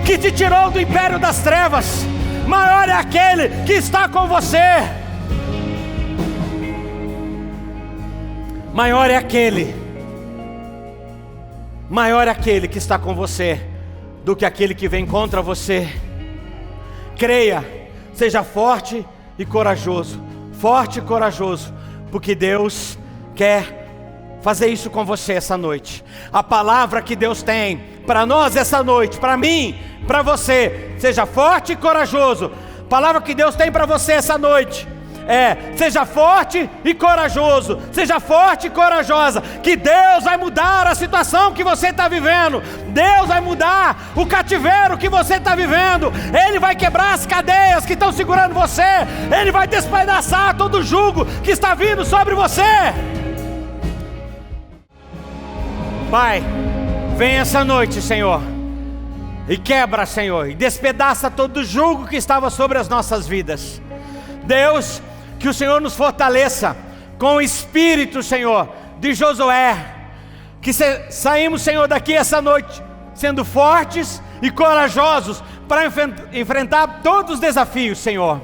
que te tirou do império das trevas. Maior é aquele que está com você. Maior é aquele que está com você do que aquele que vem contra você. Creia, seja forte e corajoso, forte e corajoso, porque Deus quer fazer isso com você essa noite. A palavra que Deus tem para nós essa noite, para mim, para você: seja forte e corajoso. A palavra que Deus tem para você essa noite seja forte e corajoso, seja forte e corajosa, que Deus vai mudar a situação que você está vivendo. Deus vai mudar o cativeiro que você está vivendo. Ele vai quebrar as cadeias que estão segurando você. Ele vai despedaçar todo o jugo que está vindo sobre você. Pai, vem essa noite, Senhor, e quebra, Senhor, e despedaça todo o jugo que estava sobre as nossas vidas. Deus, que o Senhor nos fortaleça com o espírito, Senhor, de Josué. Que saímos, Senhor, daqui essa noite sendo fortes e corajosos para enfrentar todos os desafios, Senhor.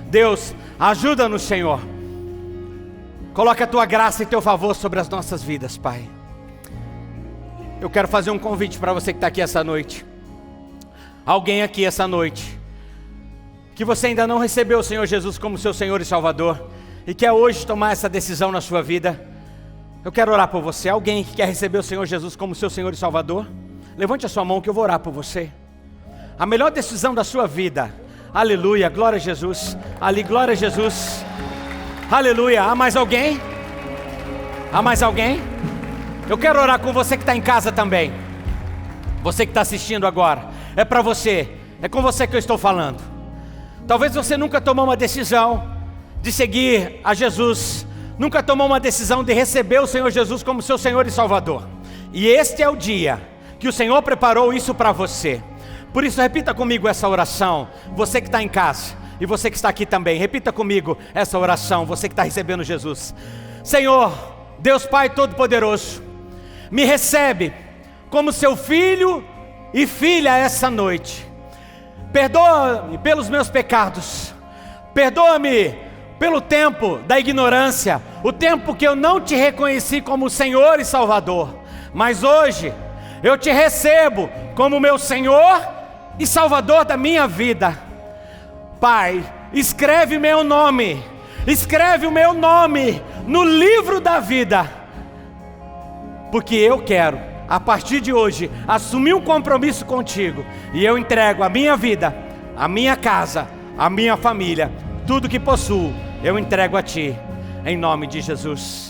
Deus, ajuda-nos, Senhor. Coloca a Tua graça e Teu favor sobre as nossas vidas, Pai. Eu quero fazer um convite para você que está aqui essa noite. Alguém aqui essa noite que você ainda não recebeu o Senhor Jesus como seu Senhor e Salvador, e quer hoje tomar essa decisão na sua vida. Eu quero orar por você. Alguém que quer receber o Senhor Jesus como seu Senhor e Salvador? Levante a sua mão que eu vou orar por você. A melhor decisão da sua vida. Aleluia, glória a Jesus. Ali, glória a Jesus. Aleluia. Há mais alguém? Há mais alguém? Eu quero orar com você que está em casa também. Você que está assistindo agora. É para você. É com você que eu estou falando. Talvez você nunca tomou uma decisão de seguir a Jesus, nunca tomou uma decisão de receber o Senhor Jesus como seu Senhor e Salvador. E este é o dia que o Senhor preparou isso para você. Por isso repita comigo essa oração. Você que está em casa e você que está aqui também, repita comigo essa oração. Você que está recebendo Jesus. Senhor, Deus Pai Todo-Poderoso, me recebe como seu filho e filha essa noite. Perdoa-me pelos meus pecados, perdoa-me pelo tempo da ignorância, o tempo que eu não te reconheci como Senhor e Salvador, mas hoje eu te recebo como meu Senhor e Salvador da minha vida. Pai, escreve o meu nome no livro da vida, porque eu quero, a partir de hoje, assumir um compromisso contigo, e eu entrego a minha vida, a minha casa, a minha família, tudo que possuo, eu entrego a Ti, em nome de Jesus.